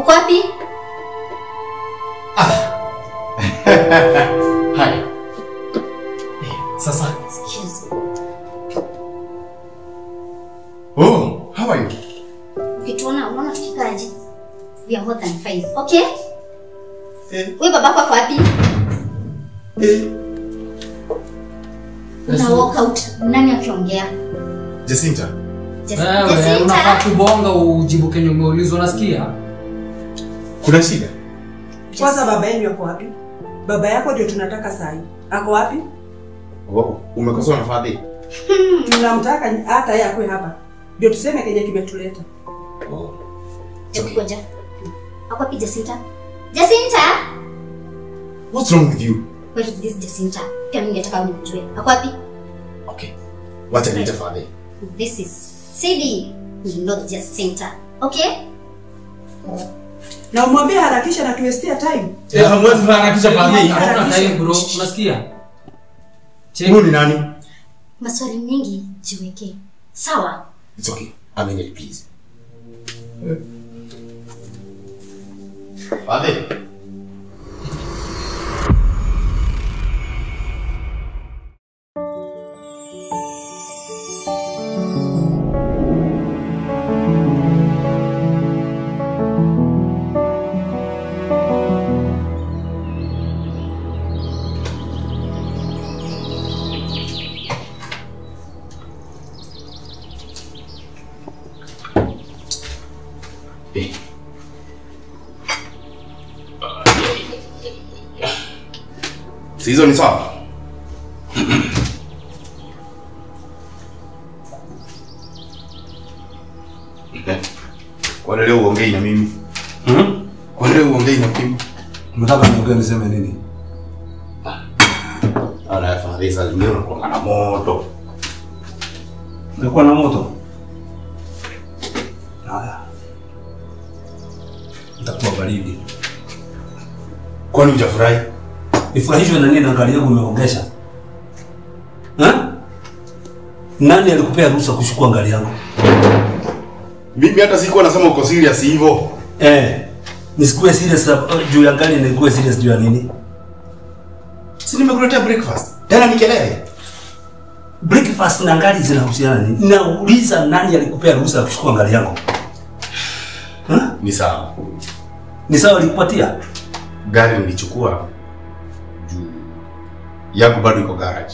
Uko wapi? Hi. Sasa. Excuse. Oh, how are you? Ukituona unaona tukikaje? We are more than fine. Okay? Wewe babako ako wapi? Na walk out. Nani akiongea? Jacinta. Jacinta. Unafaa kubonga ujibu kenye umeulizwa nasikia. Kuna shida? Kwanza baba yenu yuko wapi? Baba yako ndio tunataka saa hii. Ako wapi? Umekosoa na fadhi? Tunamtaka hata yeye akwe hapa. Ndio tuseme kenye kimetuleta. Ngoja. Ako wapi Jacinta? Jacinta? What's wrong with you? Where is this Jacinta? Pia mimi nataka unijue. Ako wapi? Okay. Wacha niite fadhi. This is Sidi. Not Jacinta. Okay? Na umwambie harakisha na tuwestia time. Hamwezi harakisha fadhi. Hakuna time bro, unasikia? Wewe ni nani? Maswali mingi jiweke. Sawa? It's okay. I'm in it, please. Fadhi. Hizo ni sawa. Kwa leo uongei na mimi. Kwa leo uongei na mimi. Unataka niongee niseme nini? Ana fadhi sasa leo unakuwa na moto. Unakuwa na moto? Haya. Nitakuwa baridi. Kwani hujafurahi? Nifurahishwe na nini na gari yangu umeongesha? Nani alikupea ruhusa kuchukua gari yangu? Mimi hata sikuwa nasema uko serious hivyo. Nisikuwe serious juu ya gari na nikuwe serious juu ya nini? Si nimekuletea breakfast. Tena ni kelele. Breakfast na gari zinahusiana nini? Nauliza nani alikupea ruhusa kuchukua gari yangu? Ni sawa. Ni sawa alikupatia? Gari nilichukua juu yangu bado iko garage.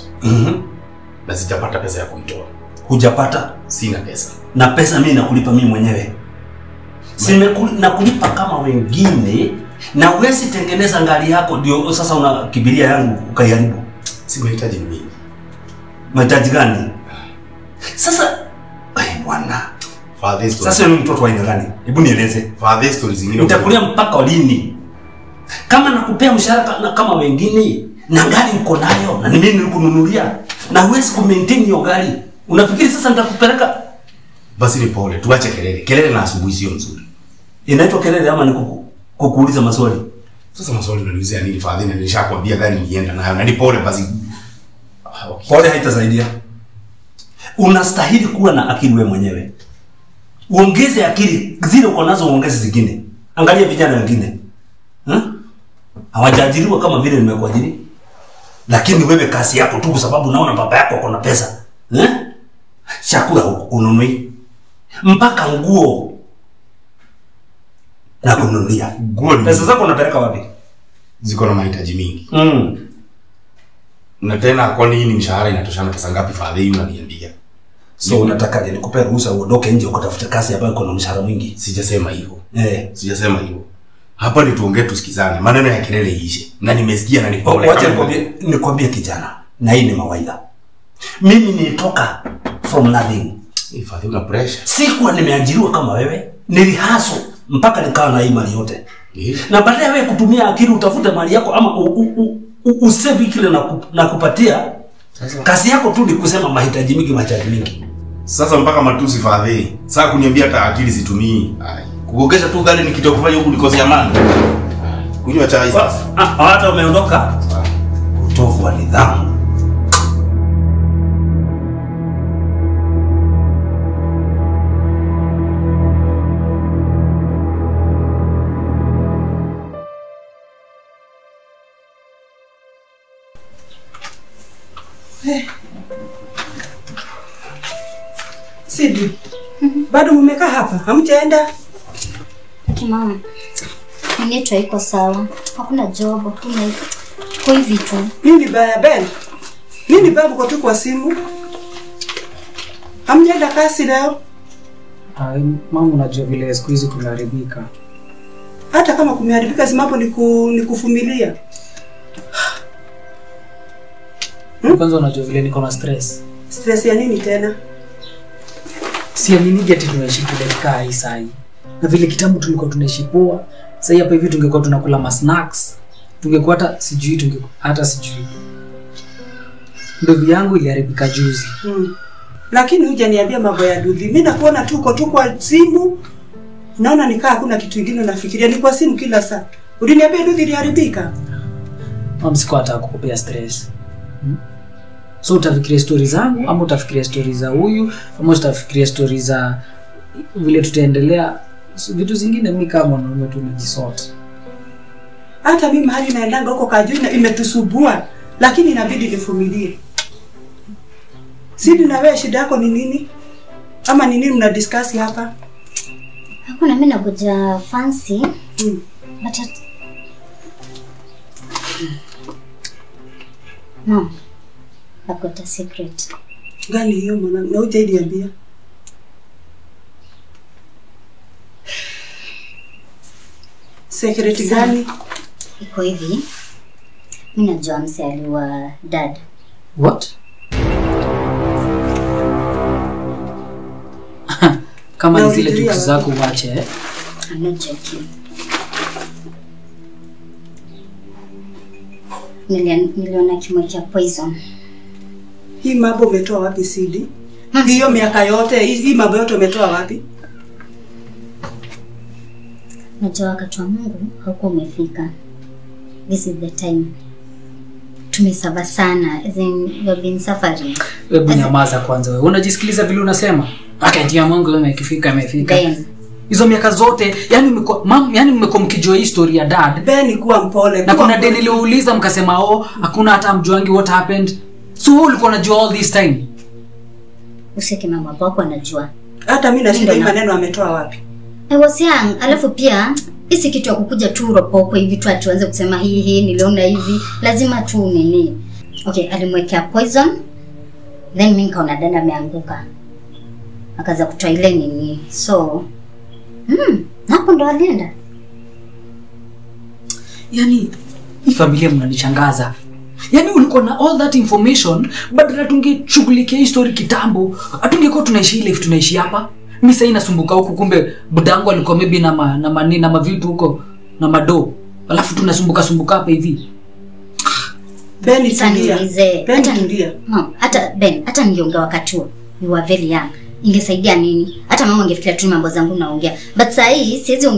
Na sijapata pesa ya kuitoa. Hujapata? Sina pesa. Na pesa mimi nakulipa mimi mwenyewe. Nakulipa kama wengine na uwezi tengeneza gari yako ndio sasa unakibiria yangu ukaiharibu. Si mahitaji mingi. Mahitaji gani? Sasa bwana. Father story. Sasa ni mtoto wa aina gani? Hebu nieleze. Father stories zingine. Nitakulia mpaka lini? Kama nakupea mshahara kama wengine na gari uko nayo na ni mimi nilikununulia na huwezi kumaintain hiyo gari. Unafikiri sasa nitakupeleka? Basi ni pole, tuache kelele. Kelele na asubuhi sio nzuri. Inaitwa kelele ama ni kukuuliza maswali? Sasa maswali unaniulizia nini Father? Na nilishakwambia gari nienda nayo. Na ni pole basi. Okay. Pole haitasaidia. Unastahili kuwa na akili wewe mwenyewe. Uongeze akili zile uko nazo, uongeze zingine. Angalia vijana wengine. Hawajaajiriwa kama vile nimekuajiri. Lakini wewe kazi yako tu kwa sababu unaona baba yako ako na pesa. Chakula ununui. Mpaka nguo na kununulia. Pesa zako unapeleka wapi? Ziko na mahitaji mingi. Na tena kwani hii ni mshahara inatoshana pesa ngapi Father unaniambia? So unataka nikupe ruhusa uondoke nje ukatafuta kazi ambayo iko na mshahara mwingi? Sijasema hivyo. Sijasema hivyo. Hapa ni tuongee tusikizane. Maneno ya kelele iishe. Na nimesikia na nipole. Wacha nikwambie kijana. Na hii ni mawaidha. Mimi nilitoka from nothing. Father una pressure. Sikuwa nimeajiriwa kama wewe. Nilihaso mpaka nikawa na hii mali yote. Na baada ya wewe kutumia akili utafute mali yako ama usave kile na kupatia. Kazi yako tu ni kusema mahitaji mingi. Sasa mpaka matusi Father. Sasa kuniambia hata akili situmii. Kugogesha tu gari nikitokufanya huku nikosea amani. Kunywa chai sasa. Hata umeondoka? Utovu wa nidhamu. Sidi. Bado mmekaa hapa? Hamjaenda? Mama, mimi iko sawa. Hakuna job, hakuna kwa hivi tu. Nini baya Ben? Nini babu kwa tu kwa simu? Hamjaenda kasi leo? Mama, unajua vile siku hizi kumeharibika. Hata kama kumeharibika simapo ni kufumilia. Kwanza unajua vile niko na stress. Stress ya nini tena? Siamini ati tunaishi kile kaa hii saa hii. Na vile kitambo tulikuwa tunaishi poa, sasa hapa hivi tungekuwa tunakula ma snacks. Tungekuwa hata sijui. Ndugu yangu iliharibika juzi. Lakini hujaniambia mambo ya Dudhi. Mimi nakuona tu kwa simu. Naona nikaa hakuna kitu kingine nafikiria. Ni kwa simu kila saa. Uliniambia Dudhi iliharibika. Mama, sikuwa nataka kukupea stress. So utafikiria story zangu ama utafikiria story za huyu ama utafikiria story za vile tutaendelea vitu zingine? Mimi kama mwanaume tu najisort. Hata mimi mahali naendanga huko kajui imetusubua, lakini inabidi nivumilie. Sidi, na wewe shida yako ni nini? Ama ni nini mna discuss hapa? Hakuna, mimi nakuja fancy. But Mom, I've got a secret. Gani hiyo mwanangu? Na hujaniambia. Secret gani? Iko hivi. Mimi najua mse aliwa dad. What? Kama ni zile jokes zako uache. I'm not joking. Niliona kimoja cha poison. Hii mambo umetoa wapi Sidi? Hiyo miaka yote, hii mambo yote umetoa wapi? Najua wakati wa Mungu hauko umefika. This is the time. Tumesava sana, as in we've been suffering. Wewe nyamaza kwanza wewe. Unajisikiliza vile unasema? Wakati wa Mungu imefika. Hizo miaka zote, yani mmekuwa mkijua history ya dad. Ben, kuwa mpole. Na kuna deni niliuliza mkasema hakuna hata mjuangi what happened. So wewe ulikuwa unajua all this time. Useke mama wako anajua. Hata mimi nashinda hii maneno ametoa wapi? I was young, alafu pia isi kitu ya kukuja tu ropopo hivi tu atuanze kusema hii niliona hivi, lazima tu nini. Okay, alimwekea poison. Then mimi nikaona dada ameanguka. Akaanza kutoa ile nini. So hapo ndo alienda. Yani hii familia mnanichangaza. Yani ulikuwa na all that information, badala tungeshughulikia history kitambo, atungekuwa tunaishi ile tunaishi hapa. Mimi sasa inasumbuka huko, kumbe budangu alikuwa maybe na mavitu huko na mado. Alafu tunasumbuka hapa hivi. Ben, tulia. Mom, hata ningeongea wakati huo. You were very young. Ingesaidia nini? Hata mama angefikiria tu mambo zangu naongea. But sasa hii siwezi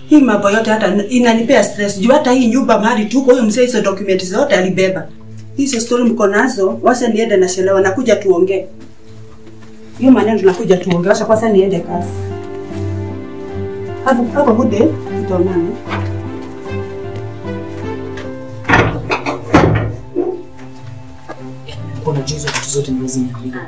hii mambo yote hata inanipea stress. Juu hata hii nyumba mahali tuko, huyo mzee hizo documents zote alibeba. Hizo story mko nazo, wacha niende na shelewa nakuja tuongee. Hiyo maneno tunakuja tuongee, wacha kwanza niende kazi. Hapo bude tutaonana. Kuna jizo vitu zote ni lazima kulipa.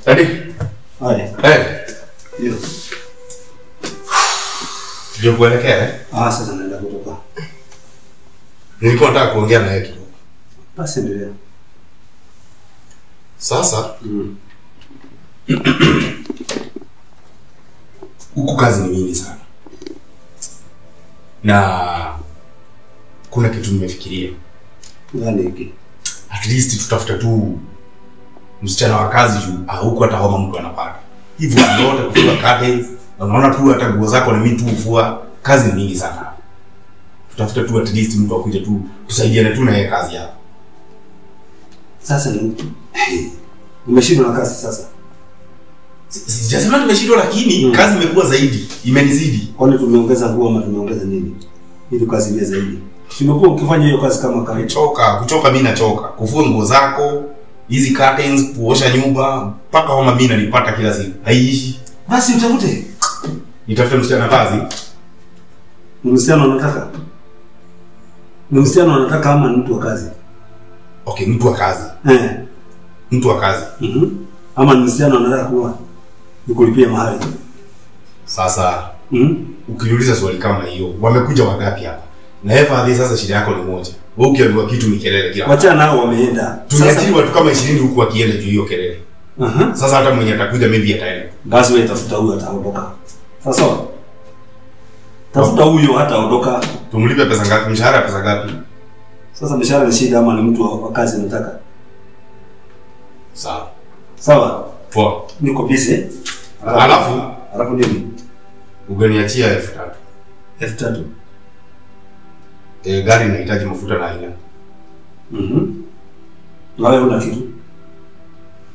Daddy. Haya. Ndio. Ndio kuelekea Sasa naenda kutoka. Nilikuwa nataka kuongea na yeye kidogo. Basi endelea. Sasa huku kazi ni mingi sana. Na kuna kitu nimefikiria. Gani hiki? At least tutafuta tu msichana wa kazi juu huko hata homa mtu anapata. Hivyo yote kufua curtains, unaona tu hata nguo zako na mimi tu ufua, kazi ni mingi sana. Tutafuta tu at least mtu akuje tu tusaidiane tu na yeye kazi hapo. Sasa nimeshindwa na kazi sasa. Sijasema nimeshindwa, lakini kazi imekuwa zaidi, imenizidi. Kwani tumeongeza nguo ama tumeongeza nini? Ili kazi iwe zaidi. Simekuwa ukifanya hiyo kazi kama kawaida. Kuchoka mimi nachoka. Kufua nguo zako, hizi curtains, kuosha nyumba, mpaka homa mimi nalipata kila siku. Haiishi. Basi utafute. Nitafute msichana kazi. Msichana unataka? Msichana unataka ama mtu wa kazi? Okay, mtu wa kazi. Mtu wa kazi. Ama msichana unataka kuwa nikulipie mahali. Sasa, ukiniuliza swali kama hiyo, wamekuja wangapi hapa? Na hadi sasa shida yako ni moja. Wewe ukiambiwa kitu ni kelele kila. Wacha nao wameenda. Tumeajiri watu kama 20 huku wakienda juu hiyo kelele. Sasa hata mwenye atakuja maybe ataenda. Basi wewe tafuta huyo ataondoka. Sasa tafuta huyo hata ondoka. Tumlipe pesa ngapi? Mshahara pesa ngapi? Sasa mshahara ni shida ama ni mtu wa kazi anataka? Sawa. Sawa. Poa. Niko busy. Alafu nini? Ugeniachia 3000. 3000. Gari inahitaji mafuta na aina. Na wewe una kitu?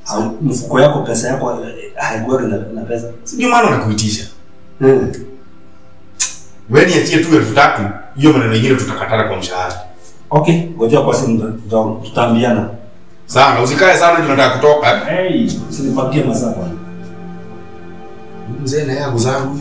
Au mfuko yako pesa yako haikuwa na pesa? Sijui maana nakuitisha. Wewe niachie tu 3000, hiyo maneno mengine tutakatana kwa mshahara. Okay, ngoja kwa simu tutaambiana. Sana, usikae sana tunataka kutoka. Usinipatie masaa bwana. Mzee na yeye zangu.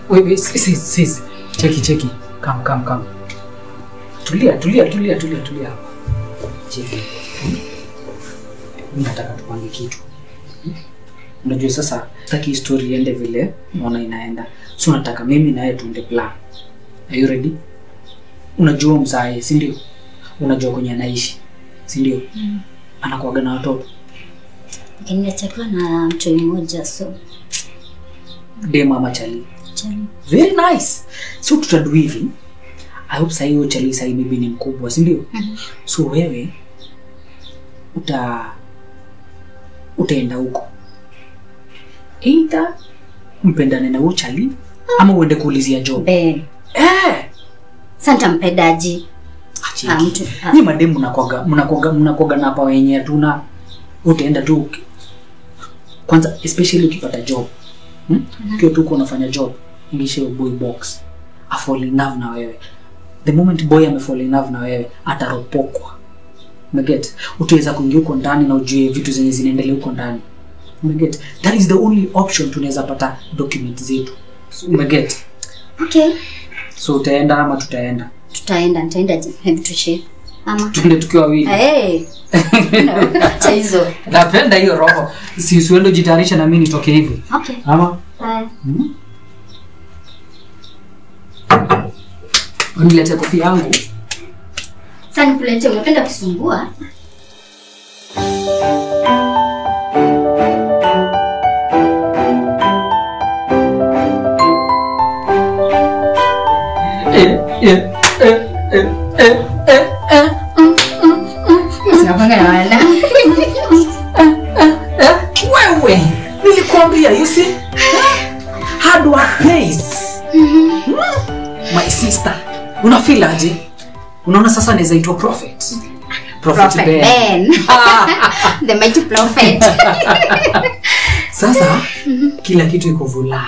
Wait, sis. Cheki. Come. Tulia. Cheki. Mimi nataka tupange kitu. Unajua sasa sitaki story iende vile unaona inaenda. So nataka mimi na yeye tuende plan. Are you ready? Unajua mzae, si ndio? Unajua kwenye anaishi, si ndio? Anakuaga na watoto. Niachakwa na mtu mmoja so. Dema ama chali. Very nice. So tutadu hivi. I hope sasa hiyo chali sasa maybe ni mkubwa, si ndio? So wewe utaenda huko. Either mpendane na huyo chali ama uende kuulizia job. Santa mpedaji. Mtu. Ni mademu mnakoga na hapa wenyewe tuna utaenda tu. Kwanza especially ukipata job. Kio tu uko unafanya job, ingishe boy box. A fall in love na wewe. The moment boy ame fall in love na wewe ataropokwa. Umeget? Utaweza kuingia huko ndani na ujue vitu zenye zinaendelea huko ndani. Umeget? That is the only option tunaweza pata document zetu. Umeget? Okay. So utaenda ama tutaenda? Nitaenda hebu tushie. Ama tuende tukiwa wawili. Chaizo. Napenda hiyo roho. Si uende jitayarisha na mimi nitoke hivi. Okay. Ama? Unilete kofia yangu. Sasa nikulete, unapenda kusumbua? Wewe, nilikwambia, you see? Hard work pays. My sister, unafeel aje? Unaona sasa naweza itwa prophet. Prophet Ben. The mighty prophet. Sasa kila kitu iko vulai.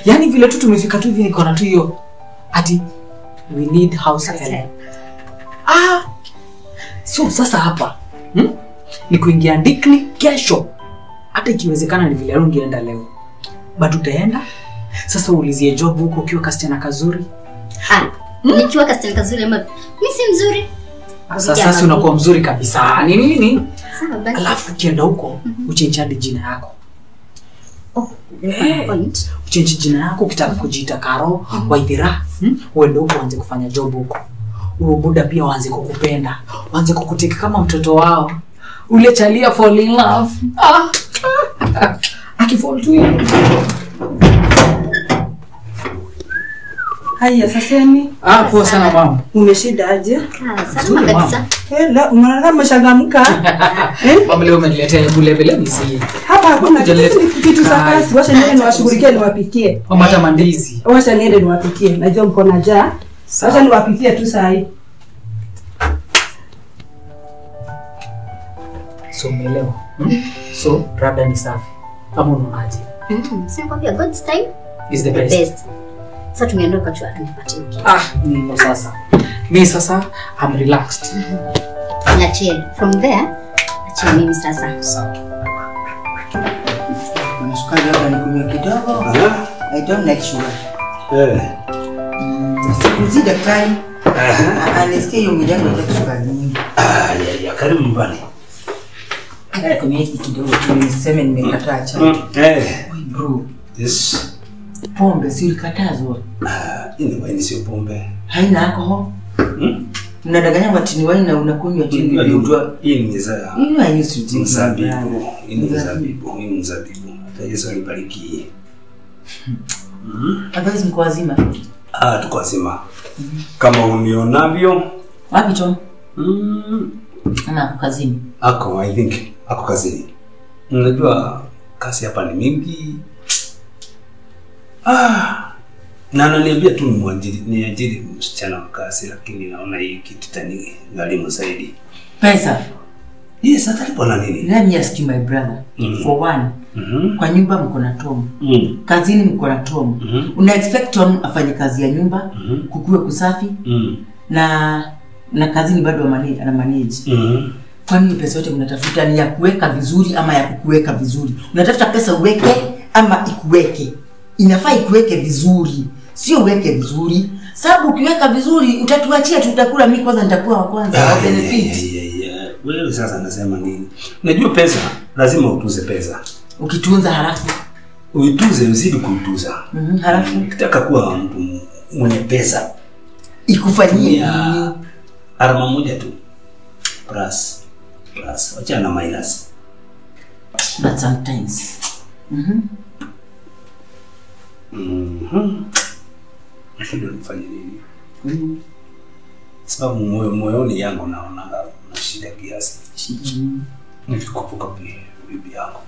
Yaani vile tu tumefika tu hivi niko na tu hiyo ati we need house help. So sasa hapa ni kuingia ndikni kesho. Hata ikiwezekana ni vile ungeenda leo. But utaenda sasa uulizie job huko ukiwa kasichana kazuri. Nikiwa kasichana kazuri ama mimi si mzuri. Sasa unakuwa mzuri kabisa. Ni nini? Sawa basi. Alafu ukienda huko uchange jina yako. Uchange jina yako ukitaka kujiita Karo Waithira. Uende huko uanze kufanya job huko. Ubuda pia waanze kukupenda. Waanze kukuteka kama mtoto wao. Ule chalia fall in love. Akifall tu hiyo. Haya sasa ni. Poa sana mama. Umeshinda aje? Sana kabisa. La, unaona umeshangamka. Mama leo umeniletea bulebele misi. Hapa hakuna kitu za kazi. Wacha niende niwashughulikie niwapikie. Mama hata mandizi. Wacha niende niwapikie. Najua mko na njaa. Wacha niwapikie tu saa hii. So umeelewa? So rada ni safi. Kama unaonaje? Sinakwambia God's time is the best. Sasa tungeondoka tu anipatie. Mimi sasa I'm relaxed. Na chill. From there, achia mimi sasa. Sawa. Kuna sukari hapa nikunywa kidogo. I don't like sugar. Sikuzi daktari. Anasikia hiyo mwili yako inataka sukari nyingi. Ya karibu nyumbani. Kunywa hiki kidogo tu niseme nimekataa chai. Bro. Yes. Pombe si ulikatazwa. Ini wine sio pombe. Haina alcohol. Mnadanganya watu ni wine na unakunywa tu ndio ujua. Hii ni za. You know I used to drink Mzabibu. Hii ni mzabibu. Hata Yesu alibariki. Otherwise mko wazima. Tuko wazima. Kama unionavyo. Wapi Tom? Ana kazini. I think ako kazini. Unajua kazi hapa ni mingi. Na ananiambia tu niajiri msichana wa kazi, lakini naona hii kitu tani gharimu zaidi. Pesa. Yes, atalipo na nini? Let me ask you my brother. For one, kwa nyumba mko na Tom. Kazini mko na Tom. Una expect Tom afanye kazi ya nyumba, kukue kusafi, na kazini bado ana manage. Kwa nini pesa yote mnatafuta ni ya kuweka vizuri ama ya kukuweka vizuri? Unatafuta pesa uweke ama ikuweke? Inafaa ikuweke vizuri, sio uweke vizuri. Sababu ukiweka vizuri utatuachia tutakula, mimi kwanza nitakuwa wa kwanza. Benefit. Wewe sasa nasema nini? Unajua pesa lazima utuze pesa. Ukitunza halafu uituze, uzidi kuituza. Halafu ukitaka kuwa mtu mwenye pesa ikufanyie alama moja tu. Plus. Wacha na minus. But sometimes. Ndio nifanye nini? Sababu moyoni yangu naona na shida kiasi. Nikukumbuka bibi yangu.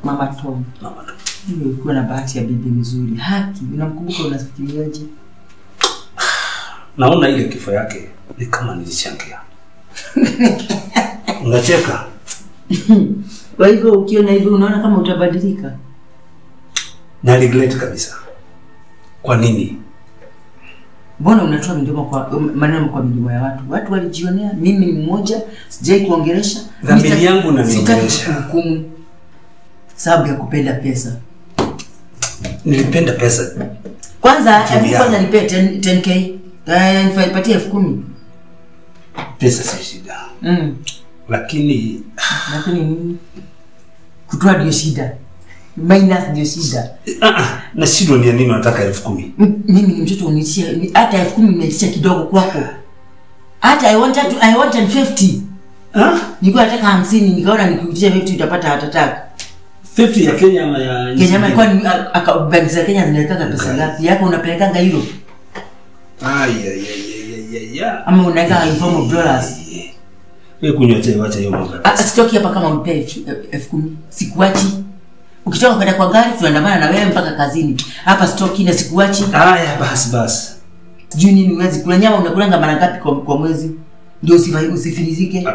Mama Tom. Ulikuwa na bahati ya bibi mzuri. Haki, unamkumbuka unafikiriaje? Naona ile kifo yake ni kama nilichangia. Unacheka? Kwa hivyo ukiona hivyo unaona kama utabadilika? Na regret kabisa. Kwa nini? Mbona unatoa maneno kwa midomo ya watu? Watu walijionea, mimi ni mmoja, sijai kuongelesha. Dhamiri yangu na niongelesha. Hukumu sababu ya kupenda pesa. Nilipenda pesa. Kwanza nipe 10k. Nipatie 10,000. Pesa si shida. Lakini nini? Kutoa ndio shida. Minus ndio shida. Na shida ni nini unataka 10,000? Mimi ni mtoto unitia hata 10,000 nimeitisha kidogo kwako. Hata I wanted 50. Nilikuwa nataka 50, nikaona nikiutisha 50 utapata hatataka. 50 ya Kenya ama ya Kenya kwa bank za Kenya zinaweka pesa ngapi? Yako unapelekanga euro. Ama unaweka in form of dollars. Wewe kunywa chai, wacha hiyo mambo. Sitoki hapa kama unipe 10,000. Sikuachi. Ukitoka kwenda kwa gari tunaandamana na wewe mpaka kazini. Hapa stoki na sikuachi. Basi. Sijui nini mwezi. Kuna nyama unakulanga mara ngapi kwa mwezi? Ndio usifilizike.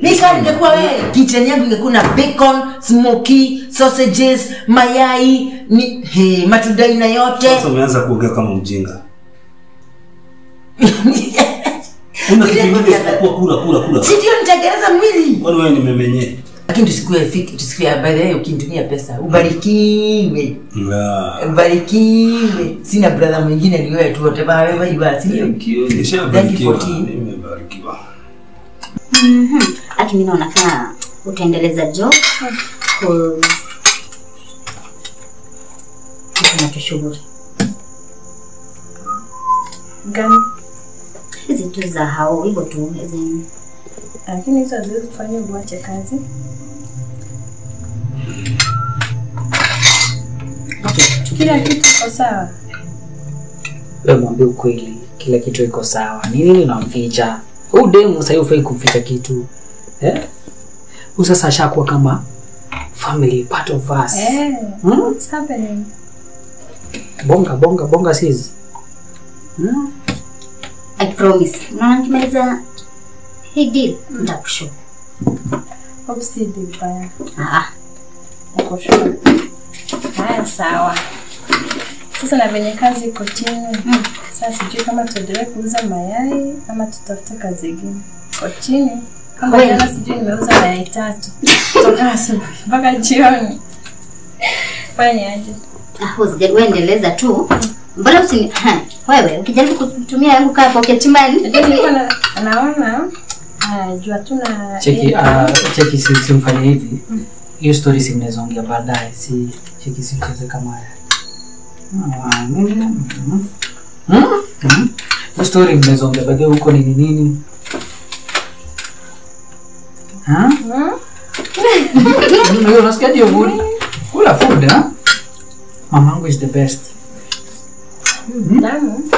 Nika ningekuwa wewe, kitchen yangu ingekuwa na bacon, smoky, sausages, mayai, matunda aina yote. Sasa umeanza kuongea kama mjinga. Kula. Si ndio nitagereza mwili. Kwani wewe ni memenye? Lakini tusikue by the way ukinitumia pesa. Ubarikiwe. Ubarikiwe. Sina brother mwingine ni wewe tu wote baba wewe basi. Nishabarikiwa. Nimebarikiwa. Hata mimi naona kama utaendeleza job. Kuna tushughuli. Gani? Hizi tu za hao hivyo tu hizi. Lakini hizo haziwezi kufanya uache kazi. Kila kitu kiko sawa. Wewe mwambie ukweli, kila kitu iko sawa. Ni nini unamficha? Huyu demu sasa ufai kumficha kitu. Huyu sasa ashakuwa kama family part of us. What's happening? Bonga sis. I promise. Unaona nikimaliza hii deal nitakushow. Obviously deal baya. Niko sure. Haya sawa. Sasa na venye kazi iko chini. Sasa sijui kama tuendelee kuuza mayai ama tutafute kazi nyingine. Iko chini. Kama jana sijui nimeuza mayai 3. Kutoka asubuhi mpaka jioni. Fanya aje? Wewe endeleza tu. Mbona wewe ukijaribu kutumia yangu kama pocket money? Ndio nilikuwa naona jua tuna cheki simfanye hivi. Hiyo story simnaweza ongea baadaye. Cheki sicheze kama haya. Hiyo story mnaweza ongea baadaye huko nini? Ndio unasikia hiyo budi. Kula food Mamangu is the best. Damu.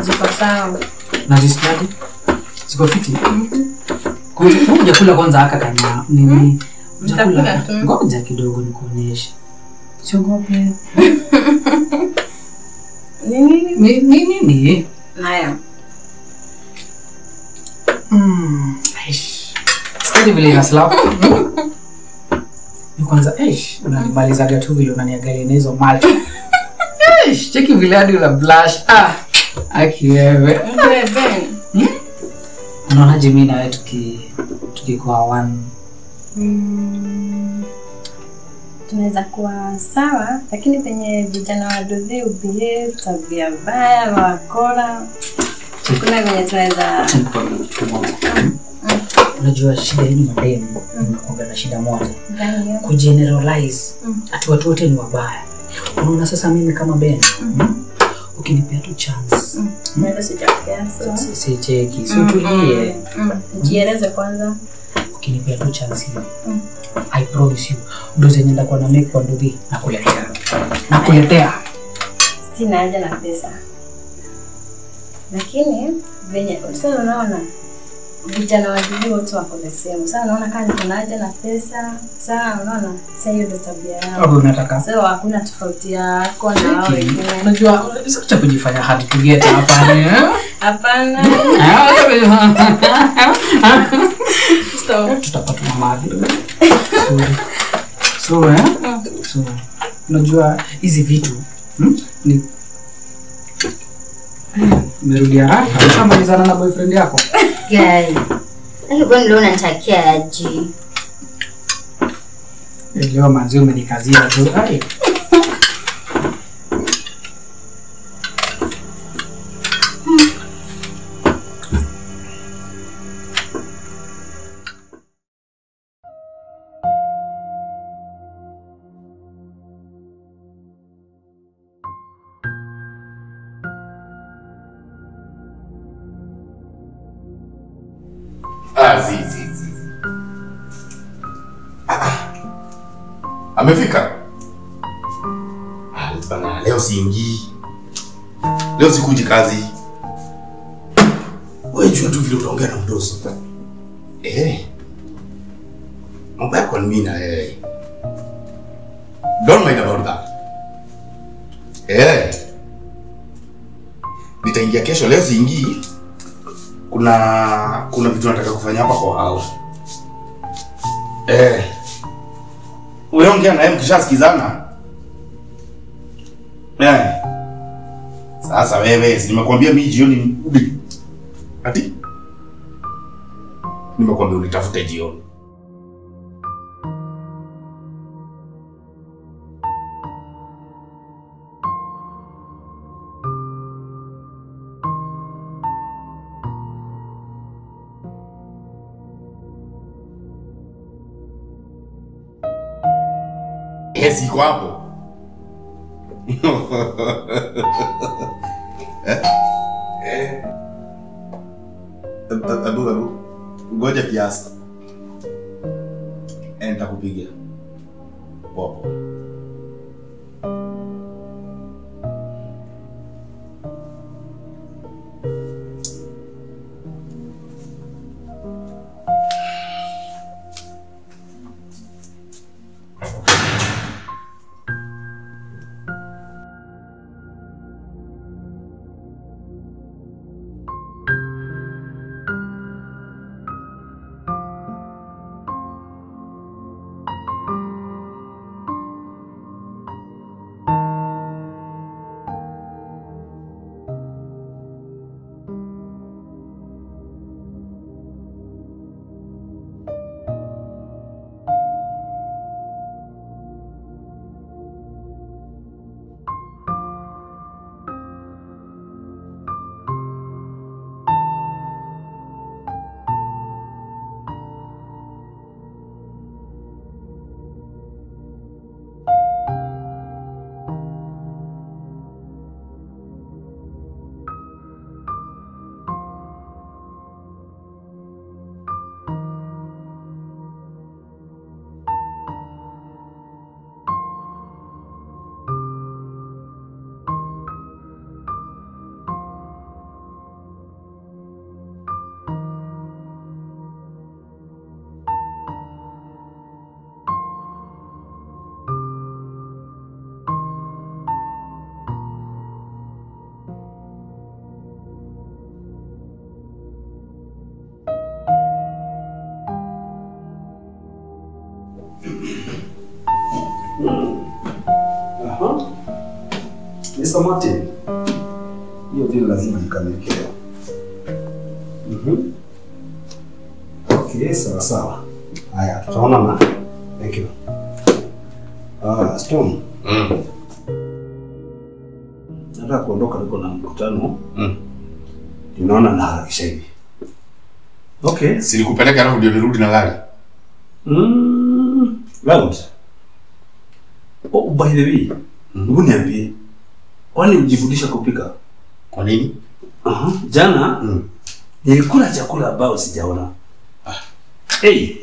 Ziko sawa. Na zisikiaje? Ziko fiti. Kuja kula kwanza haka kanya nini? Utakula tu. Ngoja kidogo nikuonyeshe. Siogope. Nini? Haya. Sasa vile inaslap. Ni kwanza unanimalizaga tu vile unaniangalia na hizo macho. Cheki vile hadi una blush. Aki wewe. Unaonaje mimi na wewe tukikuwa one? Tunaweza kuwa sawa, lakini penye vijana wadogo ubehave tabia mbaya wakora. Kuna venye tunaweza unajua shida hii mademu kuna na shida moja. Kugeneralize. Ati watu wote ni wabaya. Unaona sasa mimi kama Ben. Ukinipea tu chance. Mimi sijakupea so. Sicheki. Tulie. Jieleze kwanza. Ukinipea tu chance hiyo. I promise you. Doze nenda kwa na make kwa nduthi nakuletea. Sina haja na pesa. Lakini venye sasa unaona vijana wadogo wote wako the same. Sasa unaona kama niko na haja na pesa. Sasa unaona sasa hiyo ndio tabia yao. Hapo unataka. Sasa hakuna tofauti yako na wao wengine. Unajua sio cha kujifanya hard to get hapa ni. Hapana. So tutapata mamavi. So unajua hizi vitu ni merudi haraka. Ushamalizana na boyfriend yako? Guy. Bwana leo unanitakia aje? Leo manzi umenikazia tu. Zizi. Amefika? Bana, leo siingii. Leo sikuji kazi. Wewe jua tu vile utaongea na mdoso. Mambo yako ni mimi na yeye. Don't mind about that. Nitaingia kesho, leo siingii. Kuna vitu nataka kufanya hapa kwa house. Wewe ongea naye mkishasikizana. Sasa wewe, si nimekuambia mimi jioni udi. Ati? Nimekuambia unitafute jioni. Siko hapo. Abu. Ngoja kiasi. Nitakupigia. Popo. Mr. Martin. Hiyo deal lazima ikamilike leo. Okay, sawa. Haya, tutaonana. Thank you. Stone. Nataka kuondoka, niko na mkutano. Unaona na harakisha hivi. Okay. Silikupeleka alafu ndio nirudi na gari. Loud. Oh, by the way. Hebu niambie. Kwani mjifundisha kupika? Kwa nini? Jana nilikula chakula ambao sijaona. Hey.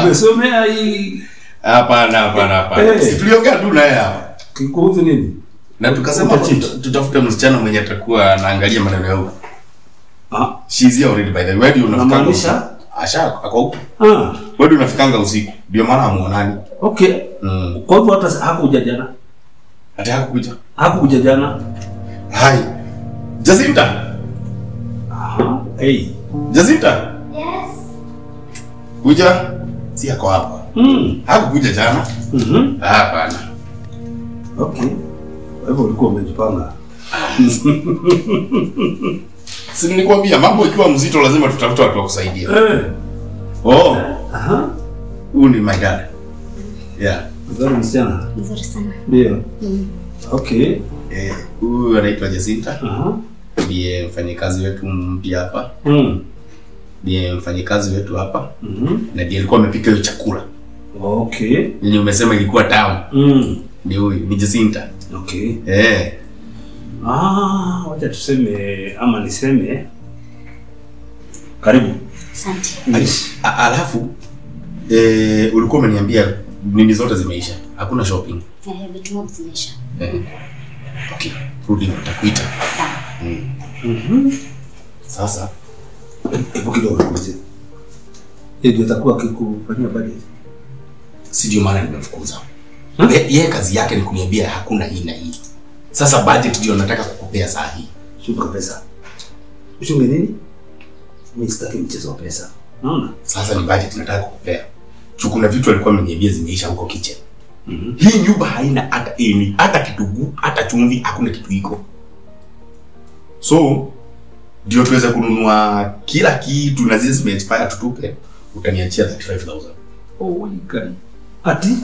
Umesomea hii? Hapana. Hey. Si tuliongea tu naye hapa. Kikuhusu nini? Na tukasema tutafute msichana mwenye atakuwa anaangalia maneno yao. She's here already by the way. Wewe unafikanga Asha ako huko. Wewe unafikanga usiku. Ndio maana hamuonani. Okay. Kwa hivyo hata hakuja jana. Hata hakukuja. Hakukuja jana. Hai. Jacinta. Hey. Jacinta. Yes. Kuja. Si yako hapa. Hakukuja jana. Hapana. Okay. Wewe ulikuwa umejipanga. Si nilikwambia mambo ikiwa mzito lazima tutafute watu wa kusaidia. Huyu ni my dad. Yeah. Nzuri msichana. Nzuri sana. Ndio. Okay. Huyu anaitwa Jacinta. Ndiye mfanyikazi wetu mpya hapa. Ndiye mfanyikazi wetu hapa. Na ndiye alikuwa amepika hiyo chakula. Okay. Yenye umesema ilikuwa tamu. Ndio huyu, ni Jacinta. Okay. Wacha tuseme ama niseme karibu. Asante. Alafu ulikuwa umeniambia nini zote zimeisha. Hakuna shopping. Vitu mob zimeisha. Okay. Rudi nitakuita. Sasa hebu kidogo ngoje. Ndio atakuwa akikufanyia budget. Si ndio maana nimemfukuza. Yeye kazi yake ni kuniambia hakuna hii na hii. Sasa budget ndio nataka kukupea saa hii. Shuka pesa. Ushunge nini? Mimi sitaki mchezo wa pesa. Unaona? Sasa ni budget nataka kukupea. Kuna vitu alikuwa ameniambia zimeisha huko kitchen. Hii nyumba haina hata kitunguu, hata chumvi, hakuna kitu iko. So ndio tuweze kununua kila kitu na zile zime expire tutupe, utaniachia 35,000. Oh, ikani. Ati?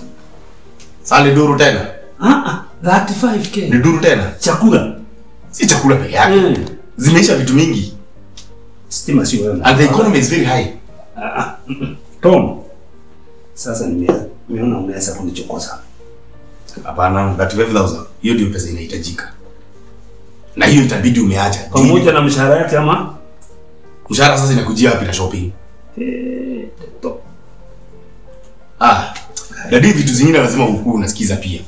Sale duru tena. 35k. Ni duru tena. Chakula. Si chakula peke yake. Zimeisha vitu mingi. Stima sio wewe. And the economy is very high. Tom. Sasa nimeona unaweza kunichokoza. Hapana, 35,000. Hiyo ndio pesa inahitajika. Na hiyo itabidi umeacha. Pamoja na mshahara yake ama? Mshahara sasa inakujia wapi na shopping? Top. Dadi vitu zingine lazima ukuu unasikiza pia.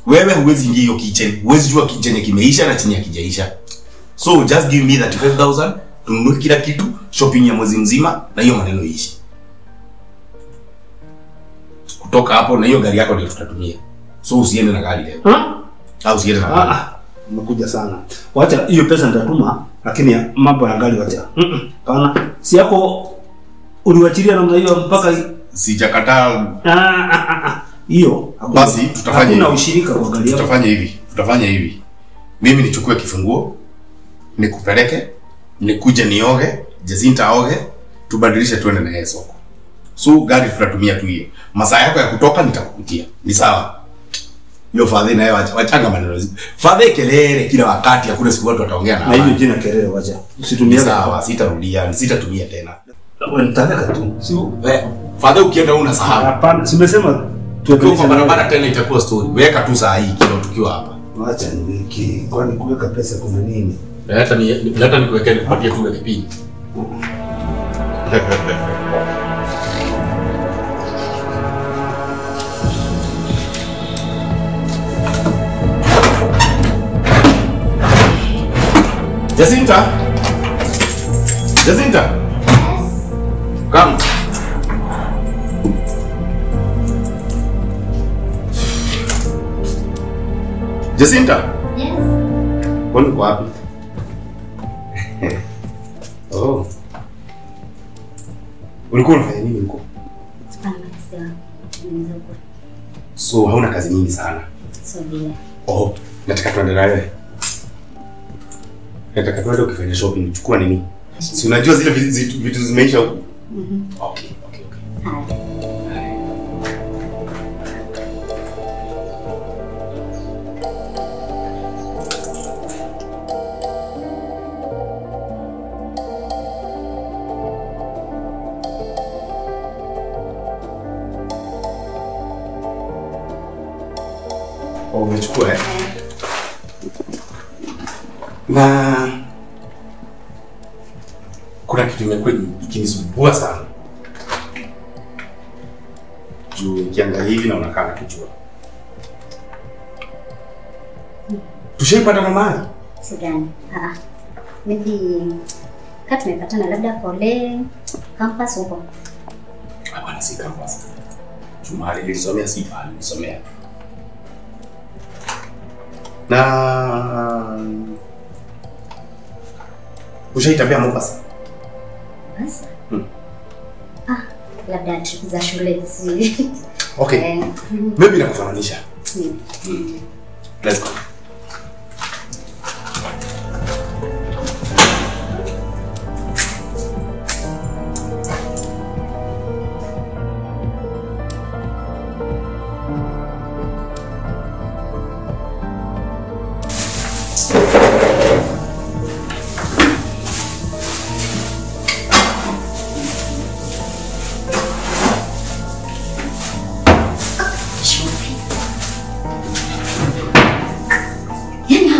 Wewe huwezi ingia hiyo kitchen. Huwezi jua kitchen kimeisha na chenye hakijaisha. So just give me 35,000, tununue kila kitu, shopping ya mwezi mzima na hiyo maneno iishi. Kutoka hapo na hiyo gari yako ndio tutatumia. So usiende na gari leo. Au usiende na gari. Umekuja sana. Wacha hiyo pesa nitatuma, lakini mambo ya gari wacha. Pana. Si yako uliwachilia namna hiyo mpaka sijakataa. Hiyo. Basi tutafanya hivi. Hakuna ushirika kwa gari yako. Tutafanya hivi. Mimi nichukue kifunguo, nikupeleke, nikuje nioge, Jacinta aoge, tubadilishe tuende na yeye soko. So gari tutatumia tu hiyo. Masaa yako ya kutoka nitakukutia. Ni sawa? Hiyo fadhi na yeye wachanga maneno. Fadhi kelele kila wakati, hakuna siku watu wataongea na. Na hiyo jina kelele wacha. Usitumie. Sawa, sitatumia tena. Wewe nitaka tu. Sio fadhi ukienda una sahau. Hapana, simesema tukiwa kwa barabara tena itakuwa story. Weka tu saa hii kile tukiwa hapa. Acha niweke. Kwani kuweka pesa kuna nini? Hata nikuwekea nikupatie tu kipindi. Jacinta? Jacinta? Yes. Come. Jacinta? Yes. Kwani uko wapi? Oh. Ulikuwa unafanya nini huko? Sipana kasi yangu. So hauna kazi nyingi sana. So vile. Oh, nataka tuende na wewe. Nataka tuende ukifanya shopping, chukua nini? Si unajua zile vitu zimeisha huko. Okay. Haya. Umechukua na kuna kitu imekuwa ikinisumbua sana. Juu nikiangalia hivi naona kana kujua. Tushaipata na mahali? Sidhani. Maybe kama tumepatana labda kole campus huko. Hapana, si campus. Jumali nilisomea si pale, nilisomea. Na ushaitembea Mombasa? Mombasa? Labda trip za shule zi. Okay. Maybe nakufananisha. Let's go.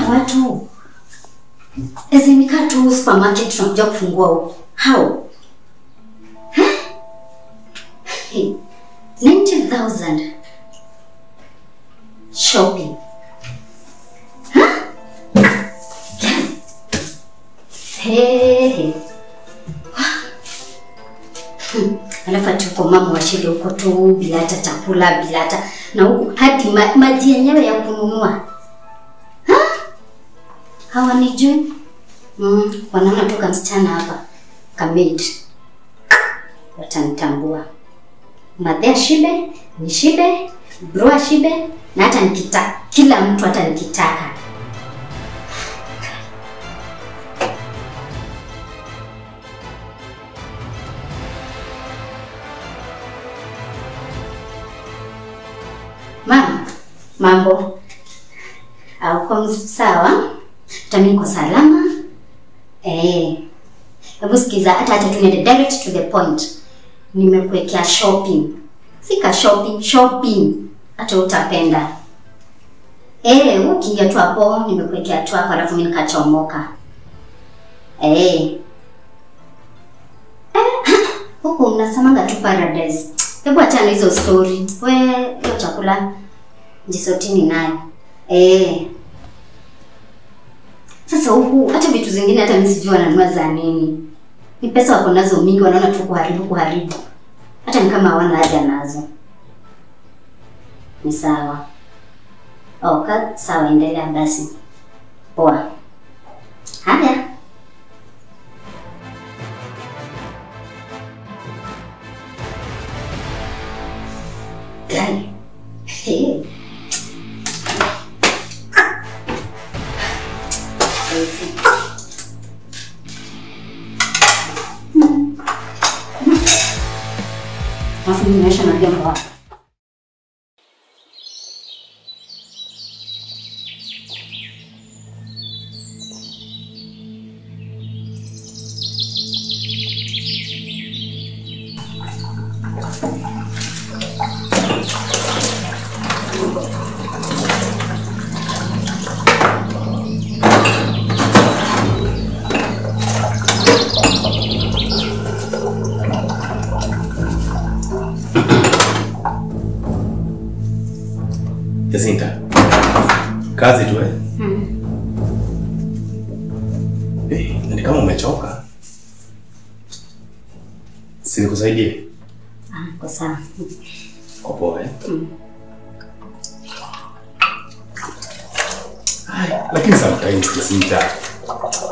Watu ezinika tu supermarket tunakuja kufungua huko. How? 90,000 shopping. Hey. Alafu tuko mama wa shule huko tu bila hata chakula, bila hata na huko hadi maji yenyewe ya kununua. Hawanijui. Wanaona toka msichana hapa Kamid. Watanitambua. Madhea shibe, ni shibe, bro shibe, na hata nikitaka kila mtu hata nikitaka. Mambo. Kwa sawa? Tami niko salama. Hebu sikiza hata tuende direct to the point. Nimekuwekea shopping. Sika shopping. Hata utapenda. Ukiingia tu hapo nimekuwekea tu hapo alafu mimi nikachomoka. Huko mnasamanga tu paradise. Hebu achana hizo story. Hiyo chakula jisotini nayo. Sasa huku hata vitu zingine hata mimi sijui wananunua za nini. Ni pesa wako nazo mingi, wanaona tu kuharibu. Hata ni kama hawana haja nazo. Ni sawa. Sawa, endelea basi. Poa. Haya. Gani? Alafu nimesha na jambo hapa. Jacinta. Kazi tu ni kama umechoka. Si nikusaidie? Kwa sawa. Poa Lakini sometimes Jacinta,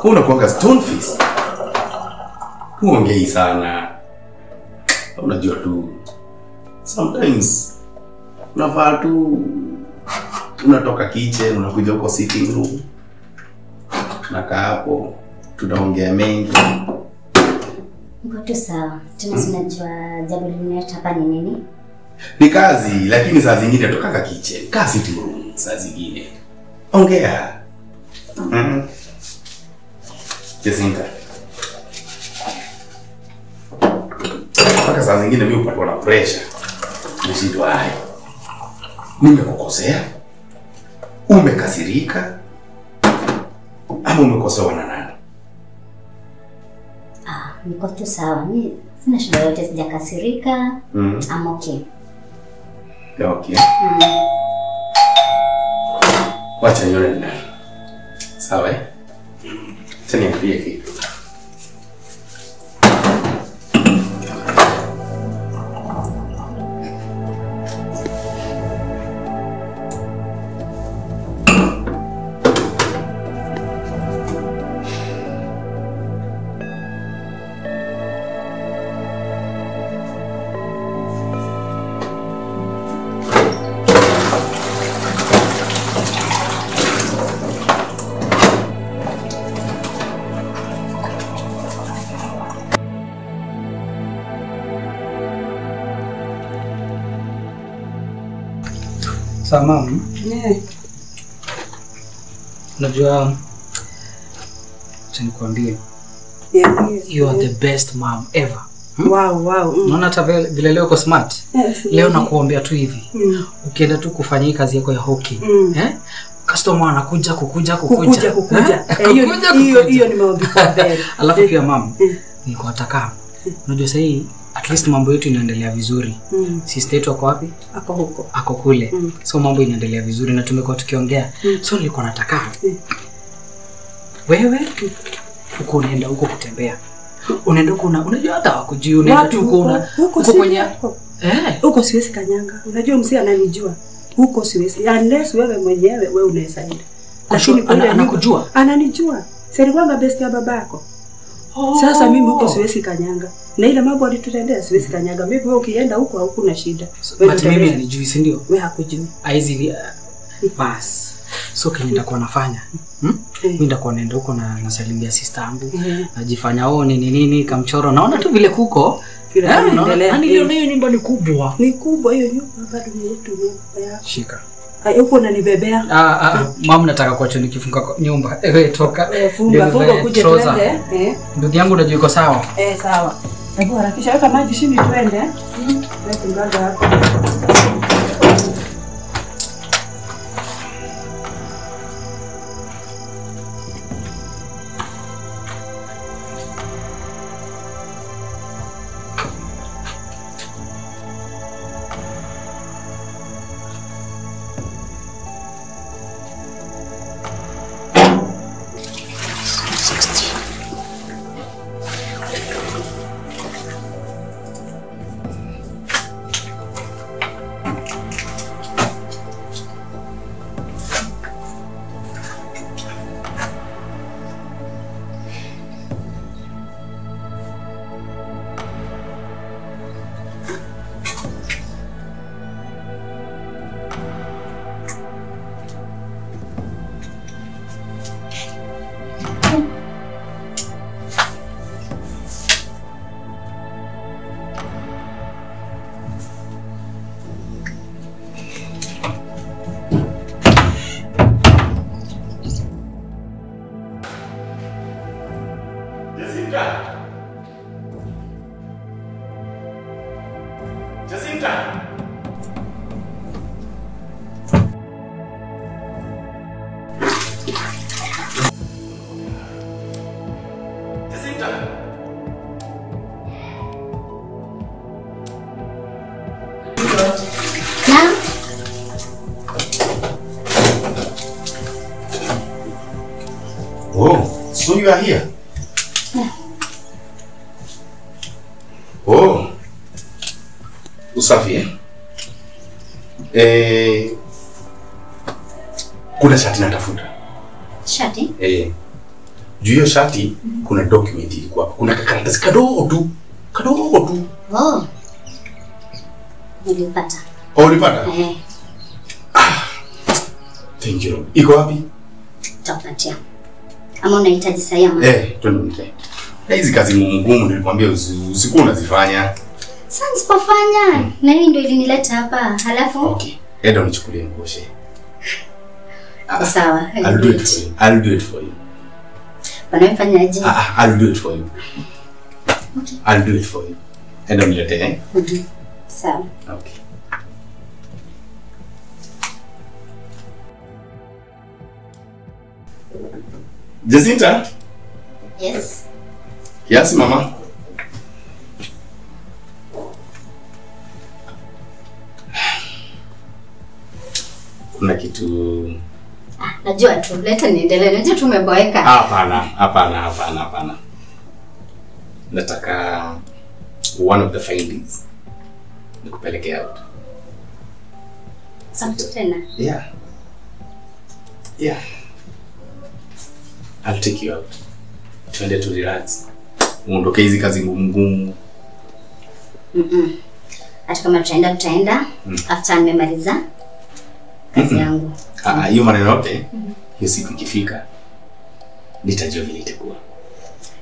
unakuanga stone face. Huongei sana. Unajua tu. Sometimes unafaa tu unatoka kitchen unakuja huko sitting room. Nakaa hapo tunaongea mengi. Niko tu sawa. Tena sinajua jambo linaleta hapa ni nini? Ni kazi, lakini saa zingine toka kitchen, kaa sitting room saa zingine. Ongea. Jacinta. Mpaka saa zingine mimi upatwa na pressure. Nishindwa hai. Nimekukosea? Umekasirika? Ama umekosewa na nani? Niko tu sawa. Mimi sina shida yote, sijakasirika. I'm okay. Okay. Wacha nione ndani. Sawa eh? Tena niambie kitu. Mama. Unajua nikwambie. You are the best mom ever. Wow. Unaona hata vile leo uko smart. Leo nakuombea tu hivi. Ukienda tu kufanya hii kazi yako ya hockey. Customer anakuja kukuja. Hiyo ni maombi kwa mbele. Alafu pia mama, niko nataka. Unajua sasa hii at least mambo yetu inaendelea vizuri. Sister yetu ako wapi? Ako huko. Ako kule. So mambo inaendelea vizuri na tumekuwa tukiongea. So nilikuwa nataka wewe uko unaenda huko kutembea. Unaenda huko unajua hata wakujui unaenda tu huko kwenye huko siwezi kanyanga. Unajua mzee ananijua. Huko siwezi. Unless wewe mwenyewe unaweza enda. Lakini kule anakujua. Ananijua. Sasa best ya babako. Sasa mimi huko siwezi kanyanga. Na ile mambo alitutendea siwezi kanyanga. Mimi wewe ukienda huko hakuna shida. But mimi anijui si ndio? Wewe hakujui. Aizi bas. So kile nitakuwa nafanya. Mimi nitakuwa naenda huko na nasalimia sister yangu. Najifanya nini kamchoro. Naona tu vile kuko. Naendelea. Hiyo nyumba ni kubwa. Ni kubwa hiyo nyumba bado ni yetu nyumba. Shika. Huko unanibebea. Mama nataka kuacha nikifunga nyumba. Wewe toka. Funga kuja twende. Ndugu yangu unajua iko sawa? Sawa. Hebu harakisha weka maji chini twende. Weka ngaga hapo. Jacinta. Oh, so you are here? Oh. Usafi kuna shati natafuta. Shati? Juu hiyo shati kuna document ilikuwa hapa. Kuna karatasi kadogo tu. Oh. Nilipata. Oh, ulipata? Thank you. Iko wapi? Takupatia. Ama unahitaji sahi ama? Twende mke. Hizi kazi ngumu nilikwambia usikuwa unazifanya. Sasa nisipofanya na hii ndio ilinileta hapa. Halafu Okay. Enda unichukulie ngoshe. Sawa. I'll do it for you. I'll do it for you. Wanafanyaje? I'll do it for you. Okay. I'll do it for you. Enda unilete. Sawa. Okay. Jacinta? Yes. Yes, mama. Kuna kitu Najua tu, leta niendelee. Najua tumeboeka. Hapana. Nataka one of the findings nikupeleke out. Asante tena. Yeah. I'll take you out. Twende to relax. Muondoke hizi kazi ngumu. Hata kama tutaenda after nimemaliza kazi yangu. Hiyo maneno yote hiyo siku ikifika nitajua vile itakuwa.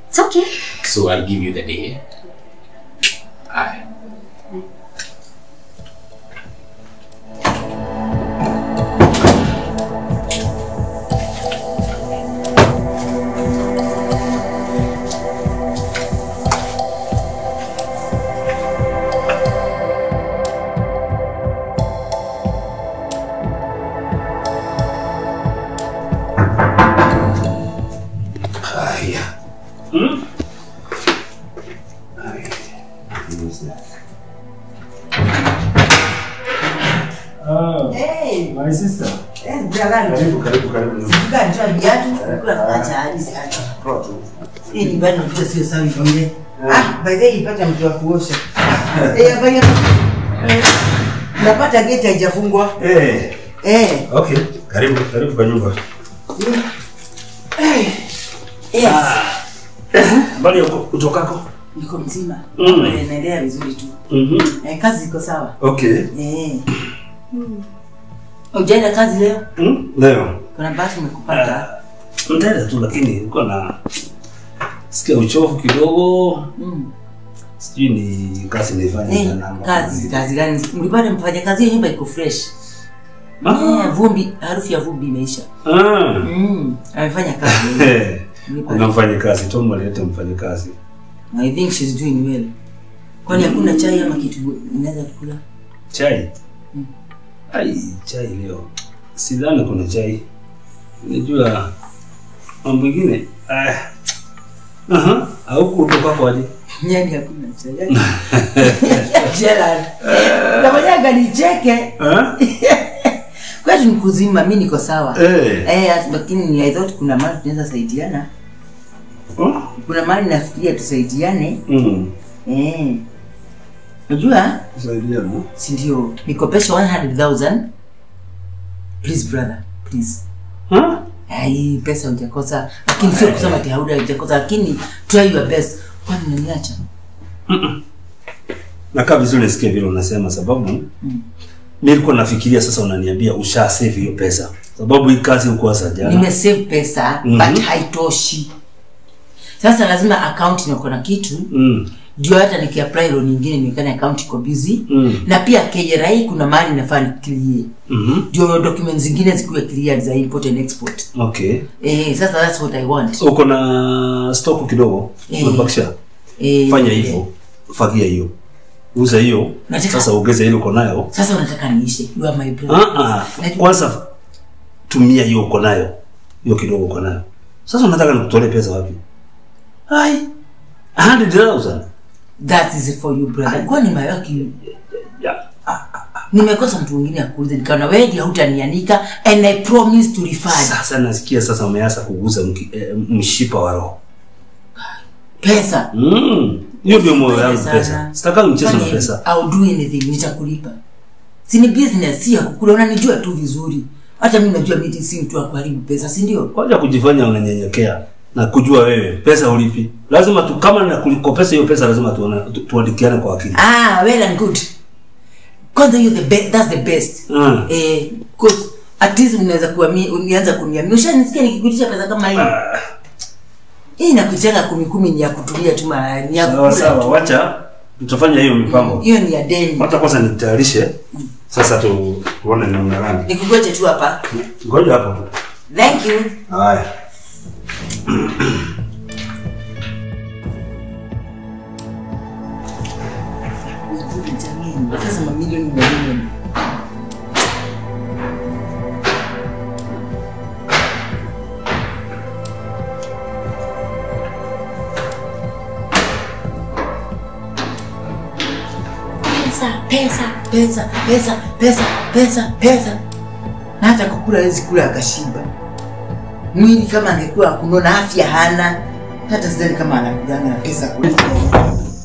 It's okay. So I'll give you the day. Hey, my sister. Karibu. Sika viatu, kula acha hadi sasa. Hii ni bado mtu sio sawa vile. By the way ipata mtu wa kuosha. Hapa. Napata geti haijafungwa. Okay. Karibu kwa nyumba. Yes. Bali utokako? Niko mzima. Naendelea vizuri tu. Kazi iko sawa. Okay. Ujaenda kazi leo? Leo. Kuna basi umekupata? Ndio tu lakini niko na sikia uchovu kidogo. Sijui ni kazi nilifanya na kazi gani? Mlipata mfanya kazi ya nyumba iko fresh. Vumbi, harufu ya vumbi imeisha. Amefanya kazi. Kuna mfanya kazi, Tom alileta mfanya kazi. I think she's doing well. Kwani hakuna chai ama kitu unaweza kula? Chai? Chai leo. Sidhani kuna chai. Unajua mambo mengine. Au kutoka kwa aje? Nyani hakuna chai. Gerald. Namoja ganicheke. Kwa nini kuzima mimi niko sawa? Lakini I thought kuna mahali tunaweza saidiana. Kuna mahali nafikiria tusaidiane. Unajua? Tusaidiane. Si ndio? Nikopesha 100,000. Please brother, please. Pesa hujakosa. Lakini sio kusema ati hujakosa, lakini try your best. Kwani unaniacha? Nakaa vizuri nisikie vile unasema sababu mimi nilikuwa nafikiria sasa unaniambia usha save hiyo pesa. Sababu hii kazi uko sasa jana. Nime save pesa but haitoshi. Sasa lazima account iko na kitu. Ndio hata nikiapply loan nyingine niwekane account iko busy. Na pia KRA kuna mahali nafaa niklie. Ndio documents zingine zikuwe clear za import and export. Okay. Sasa that's what I want. Uko na stock kidogo? Unabakisha? Fanya hivyo. Fagia hiyo. Uza hiyo. Sasa ongeza ile uko nayo. Sasa unataka niishe. You are my brother. Kwanza tumia hiyo uko nayo. Hiyo kidogo uko nayo. Sasa unataka nikutolee pesa wapi? 100,000. That is for you brother. Kwa nini mayaki? Nimekosa mtu mwingine akuulize nikaona wewe ndio hutanianika and I promise to refund. Sasa nasikia sasa umeanza kuguza mshipa wa roho. Pesa. Hiyo ndio moyo wangu pesa. Sitaka mchezo na pesa. I'll do anything nitakulipa. Si ni business si ya kukula, unanijua tu vizuri. Hata mimi najua mimi si mtu wa kuharibu pesa, si ndio? Kwanza kujifanya unanyenyekea na kujua wewe pesa ulipi. Lazima tu kama na kulikopesa hiyo pesa lazima tuandikiane kwa akili. Well and good. Kwanza you that's the best. Cause atizi unaweza kuamini, unianza kuniamini. Ushanisikia nikikutisha pesa kama hii? Hii nakuchanga 10 ni ya kutumia tu ni ya kukula. Sawa, wacha tutafanya hiyo mipango. Hiyo ni ya deni. Hata kwanza nitayarishe. Sasa tuone ni namna gani. Nikugoje tu hapa. Ngoja hapo tu. Thank you. Haya. Sasa mamilioni na milioni. Pesa. Na hata kukula hawezi kula akashiba. Mwili kama angekuwa kunona afya hana. Hata sidhani kama anakulanga na pesa kula.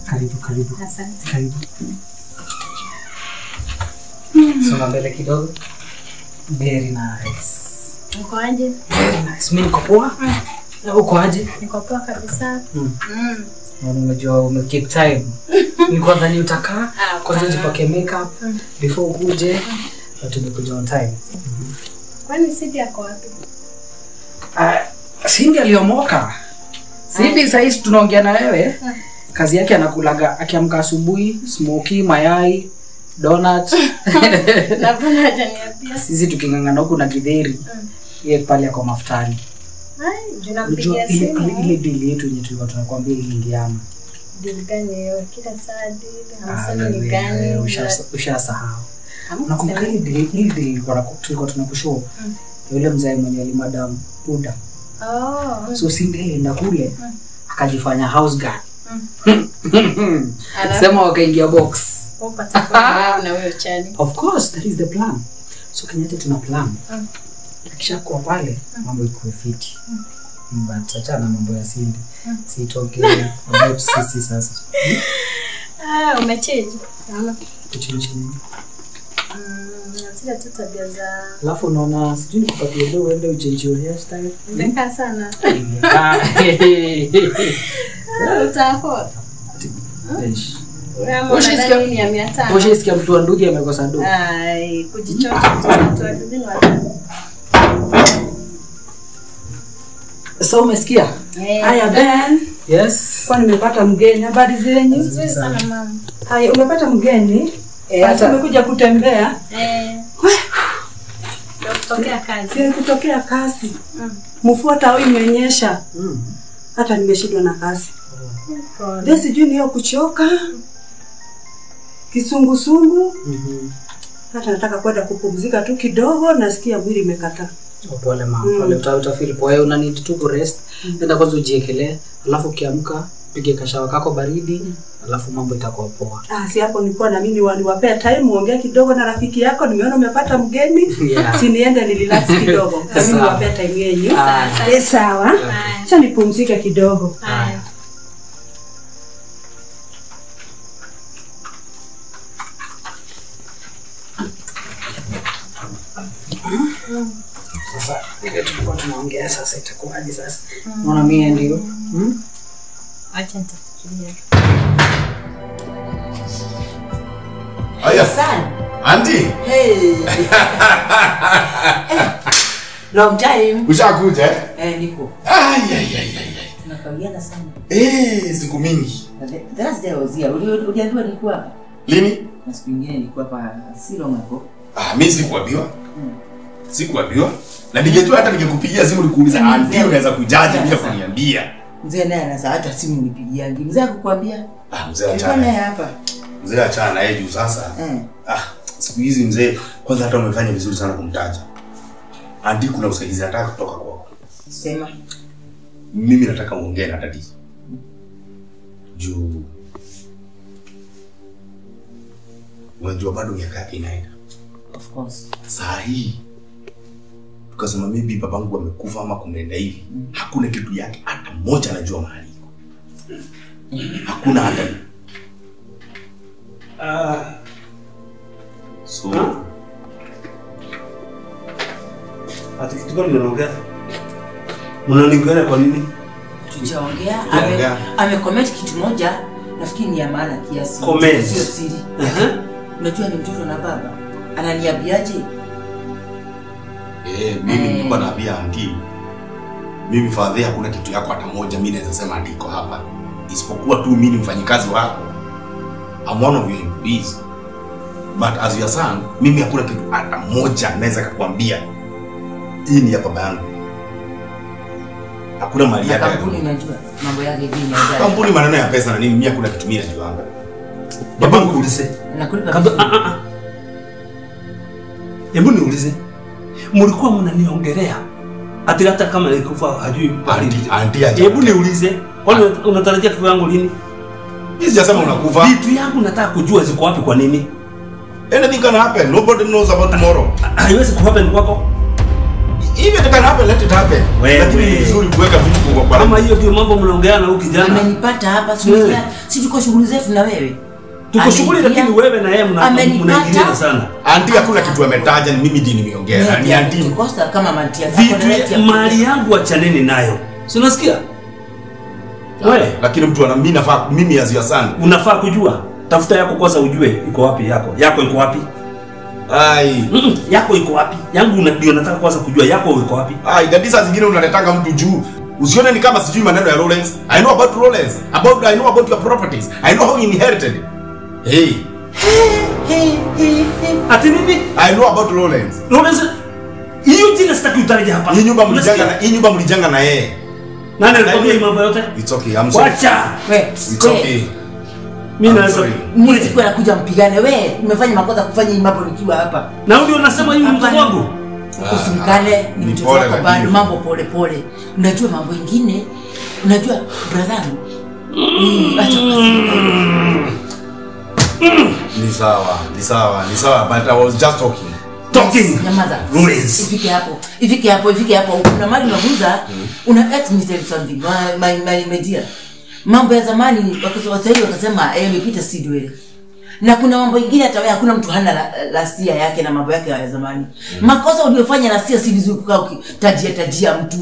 Karibu. Asante. Karibu. Songa mbele kidogo. Very nice. Uko aje? Very nice. Mimi niko poa. Uko aje? Niko poa kabisa. Unajua umekeep time. Nilikuwa dhani utakaa kwanza jipake makeup before ukuje, na tumekuja on time. Kwani Sidi yako wapi? Cindy aliomoka. Cindy sasa tunaongea na wewe. Kazi yake anakulaga akiamka asubuhi, smoky, mayai, donut. Na bwana hajaniambia. Sisi tukingangana huko na githeri. Yeye pale kwa mafutani. Hai, tunampigia simu. Ile deal yetu yenye tulikuwa tunakwambia ile indiama. Deal gani hiyo? Kila saa deal, hamsini ni gani? Ushasahau. Nakumbuka ile deal tulikuwa tunakushow. Yule mzee mwenye alimadam Buda. So Cindy alienda kule akajifanya house girl. Sema wakaingia box. Upata kwa na wewe chani. Of course, that is the plan. So Kenyatta tuna plan. Akishakuwa pale mambo iko fiti. But acha na mambo ya Cindy. Sitoke about sisi sasa. Umechange. Naona Kuchange nini? Sina tu tabia za. Alafu unaona sijui nikupatie leo uende uchange your hairstyle. Nimekaa sana. Utaaford. Ushisikia nini ya 500? Ushisikia mtu wa ndugu amekosa ndugu. Ai, kujichocha mtu wa ndugu ni wapi? So umesikia? Haya Ben. Yes. Kwa nimepata mgeni, habari zenyu? Nzuri sana mama. Haya, umepata mgeni? Hata Umekuja kutembea? Ndio kutokea kazi. Sio kutokea kazi. Mfuata au imenyesha. Hata nimeshindwa na kazi. Ndio sijui niyo kuchoka. Kisungusungu. Hata nataka kwenda kupumzika tu kidogo, nasikia mwili imekataa. Pole mama, pole utafeel poa. Wewe una need to go rest. Nenda kwanza ujiekelee, alafu ukiamka pige kashawa kako baridi, alafu mambo itakuwa poa. Si hapo nilikuwa na mimi niwapea time muongee kidogo na rafiki yako, nimeona umepata mgeni. Si niende relax kidogo. Mimi niwapea time yenu. Sawa. Acha nipumzike kidogo. Sasa ile tulikuwa tunaongea sasa itakuwaje sasa? Unaona mimi ndio. Acha nitafikiria. Aya sana. Auntie. Hey. Long time. Ushakuja? Niko. Ai. Tunakabiliana sana. Siku mingi. That's the ozia. Uliambiwa nilikuwa hapa. Lini? Na siku nyingine nilikuwa hapa si long ago. Mimi sikuambiwa. Sikuambiwa. Na ningejua hata ningekupigia simu nikuuliza auntie unaweza kujaje bila kuniambia. Mzee naye anasa hata simu nipigia. Mzee akukwambia? Mzee achana naye hapa. Mzee achana naye juu sasa. Siku hizi mzee kwanza hata umefanya vizuri sana kumtaja. Auntie kuna usaidizi nataka kutoka kwako. Sema. Mimi nataka uongee na dadi. Juu unajua bado miaka yake inaenda. Of course. Saa hii tukasema maybe babangu amekufa ama kumeenda hivi. Hakuna kitu yake hata moja anajua mahali iko. Hakuna hata. So ati kitu gani unaongea? Mnaningana kwa nini? Tujaongea. Amecomment kitu moja nafikiri ni ya maana kiasi. Sio siri. Unajua ni mtoto na baba. Ananiambiaje? Mimi nilikuwa naambia auntie. Mimi father hakuna kitu yako hata moja mimi naweza sema andiko hapa. Isipokuwa tu mimi ni mfanyikazi wako. I'm one of your employees. But as your son, mimi hakuna kitu hata moja naweza kukuambia. Hii ni ya baba yangu. Hakuna mali yake. Kampuni unajua mambo yake hivi inaenda. Kampuni maneno ya pesa na nini, mimi hakuna kitu mimi najua. Baba niulize. Hebu niulize. Mlikuwa mnaniongelea ati hata kama nilikufa hajui auntie. Hebu niulize. Kwani unatarajia kifo yangu lini? Mimi sijasema unakufa. Vitu yangu nataka kujua ziko wapi kwa nini? Anything can happen. Nobody knows about tomorrow. Haiwezi kuhappen kwako. Even it can happen, let it happen. Lakini ni vizuri kuweka vitu kwa kama hiyo ndio mambo mnaongeana huko kijana. Amenipata hapa si tuko shughuli zetu na wewe. Tuko shughuli lakini wewe na yeye mnaingiliana sana. Auntie hakuna kitu ametaja, ni mimi ndiye nimeongea. Ni auntie. Kosta kama mantia vitu mali yangu achaneni nayo. Si unasikia? Wewe lakini mtu ana mimi as your son. Unafaa kujua. Tafuta yako kwanza ujue iko wapi yako. Yako iko wapi? Yako iko wapi? Yangu ndio nataka kwanza kujua yako iko wapi. Gadisa zingine unaletanga mtu juu. Usione ni kama sijui maneno ya Lawrence. I know about Lawrence. I know about your properties. I know how you inherited. Hey. Ati nini? I know about Lawrence. Lawrence. Hiyo jina sitaki utaje hapa. Hii nyumba mlijanga na yeye. Nani alikwambia mambo yote? It's okay. I'm sorry. Wacha. It's okay. Mimi naweza mimi siku anakuja mpigane wewe umefanya makosa kufanya hii mambo nikiwa hapa. Na ndio unasema hivi mtu wangu. Usimkane ni mtoto wako bado mambo pole pole. Unajua mambo mengine unajua brother. Acha Ni sawa but I was just talking. Nyamaza. Ifike hapo. Kuna mali unaguza let me tell you something. My dear. Mambo ya zamani waswahili wakasema imepita sidwe. Na kuna mambo mengine hata wewe hakuna mtu hana lasia yake na mambo yake ya zamani. Makosa uliyofanya lasia si vizuri kukaa ukitajia mtu.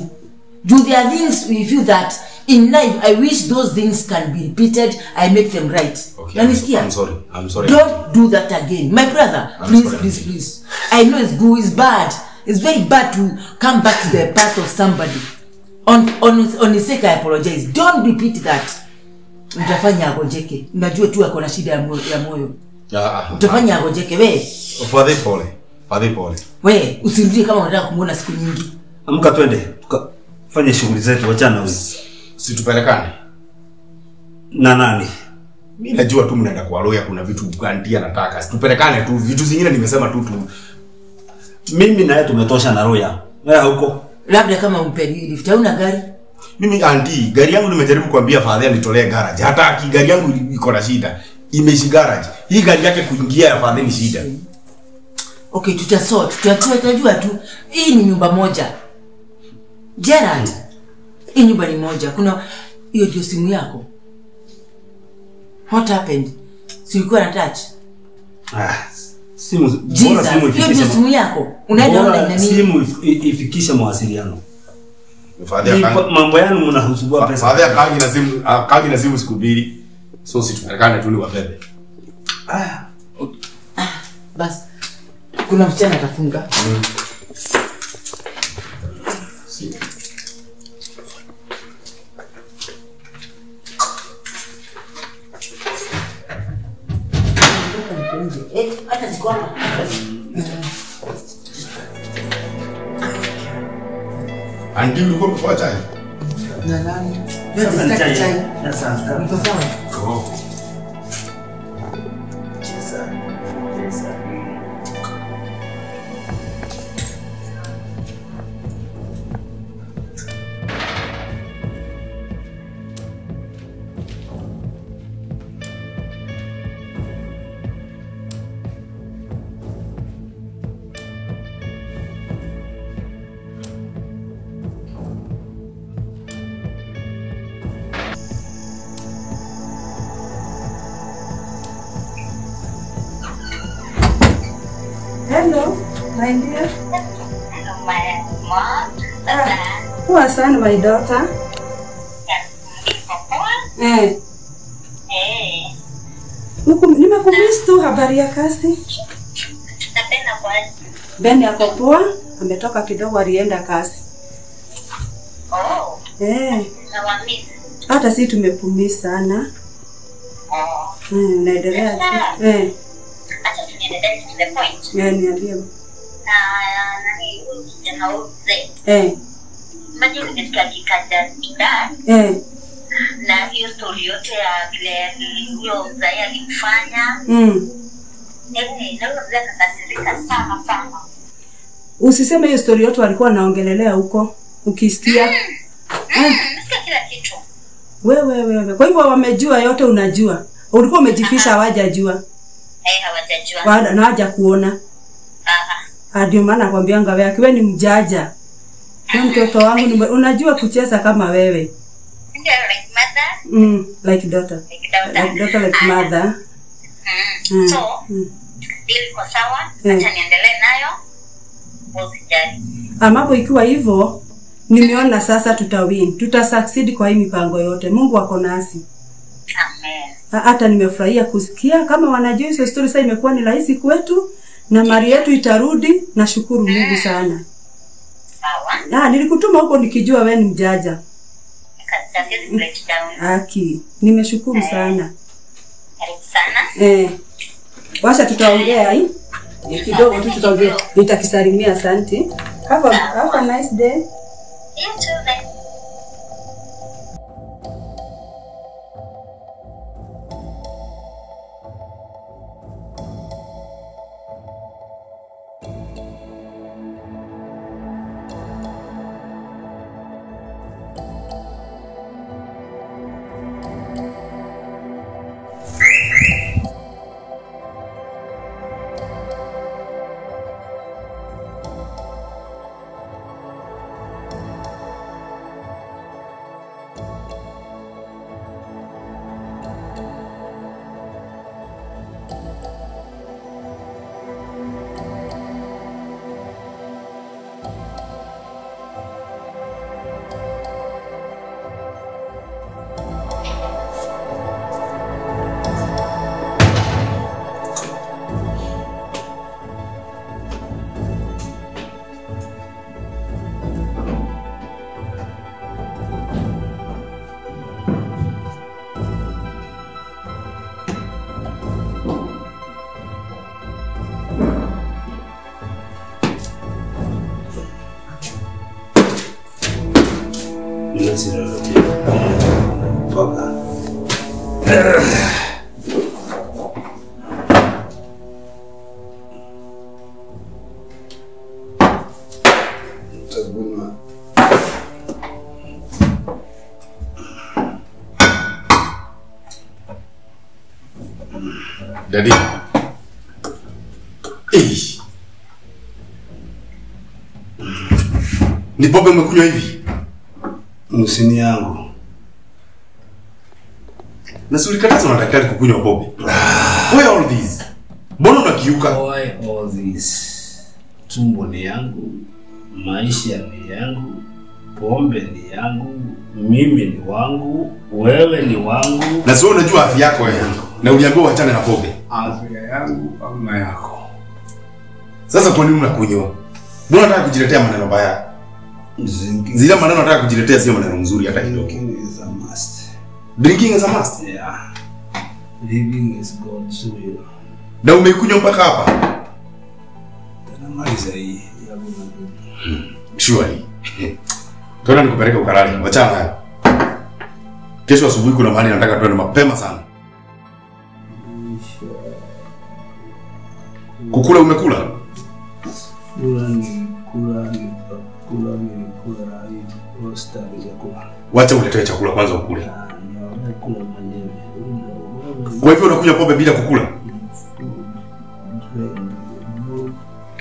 Do there are things we feel that in life I wish those things can be repeated, I make them right. Okay, I'm sorry. Don't do that again. My brother, please. I know it's bad. It's very bad to come back to the past of somebody. On his sake, I apologize. Don't repeat that. Utafanya agojeke. Unajua tu ako na shida ya moyo. Utafanya agojeke wewe. Father pole. Wewe usirudie kama unataka kumuona siku nyingi. Amka twende. Tukafanye shughuli zetu wachana wewe. Si tupelekane. Na nani? Mimi najua tu mnaenda kwa lawyer kuna vitu gandia nataka. Si tupelekane tu. Vitu zingine nimesema tu. Mimi na yeye tumetosha na lawyer. Wewe huko. Labda kama umpeni lift au na gari. Mimi auntie, gari yangu nimejaribu kuambia father nitolee garage. Hata gari yangu iko na shida. Imeishi garage. Hii gari yake kuingia ya father ni shida. Okay, tutajua tu. Hii ni nyumba moja. Gerard. Hii nyumba ni moja. Kuna hiyo ndio simu yako. What happened? Si ulikuwa na touch? Simu ifikishe simu yako. Unaenda online nini? Simu ifikishe mawasiliano. Father mambo yanu mnahusubua pesa. Father kangi na simu siku mbili. So si tupelekane tu ni wabebe. Bas. Kuna msichana atafunga. Hata ziko hapa. Auntie ulikuwa umefanya chai? Na nani? Sasa ni chai. Sasa. Niko sawa. Cheza. Hello, my dear. Hello, my mom. Who are son, my daughter? Hey. Nimekumiss tu, habari ya kazi? Napenda kwa Ben yako poa? Ametoka kidogo alienda kazi. Oh. Na wamisi. Hata si tumepumzika sana. Naendelea. Acha tuendelee to the point. Niambie. Nani kijana huyu? Imagine nimesikia kikaja kida. Na hiyo story yote ya vile huyo mzee alimfanya. Ndio zakakasirika sana. Usiseme hiyo story yote walikuwa naongelelea huko. Ukisikia nasikia kila kitu. Wewe. Kwa hivyo wamejua yote unajua. Ulikuwa umejifisha hawajajua. Hawajajua. Na haja kuona. Ndio maana nakwambianga wewe akiwa ni mjaja. Kwa mtoto wangu unajua kucheza kama wewe. Like mother? Like daughter. Like daughter, like mother. So, deal kwa sawa. Acha niendelee nayo. Usijali. Amapo ikiwa hivyo, nimeona sasa tutawin. Tutasucceed kwa hii mipango yote. Mungu ako nasi. Amen. Hata nimefurahia kusikia kama wanajua hizo story sasa imekuwa ni rahisi kwetu na mali yetu itarudi. Nashukuru Mungu sana. Sawa. Nilikutuma huko nikijua wewe ni mjaja. Kasafiri breakdown. Aki, nimeshukuru sana. Karibu sana. Washa tutaongea hii. Kidogo tu tutaongea. Nitakisalimia asante. Have a nice day. You too, then. Daddy. Ni pombe umekunywa hivi? Msini yangu. Na si ulikataza na daktari kukunywa pombe. Why all this? Mbona unakiuka? Why all this? Tumbo ni yangu, maisha ni yangu, pombe ni yangu, mimi ni wangu, wewe ni wangu. Na sio unajua afya yako wewe. Na uliambiwa uachane na pombe. Afya yangu ama yako. Sasa kwa nini unakunywa? Mbona unataka kujiletea maneno baya? Zile maneno unataka kujiletea sio maneno mzuri hata kidogo. Drinking is a must. Drinking is a must? Yeah. Living is God's will. Na umekunywa mpaka hapa? Tunamaliza hii ya bwana. Surely. Tuna nikupeleka ukalale. Wachana hayo. Kesho asubuhi kuna mahali nataka tuende mapema sana. Kukula umekula? Kula hii rosta ya kula. Wacha uletee chakula kwanza ukule. Kwa hivyo unakunywa pombe bila kukula?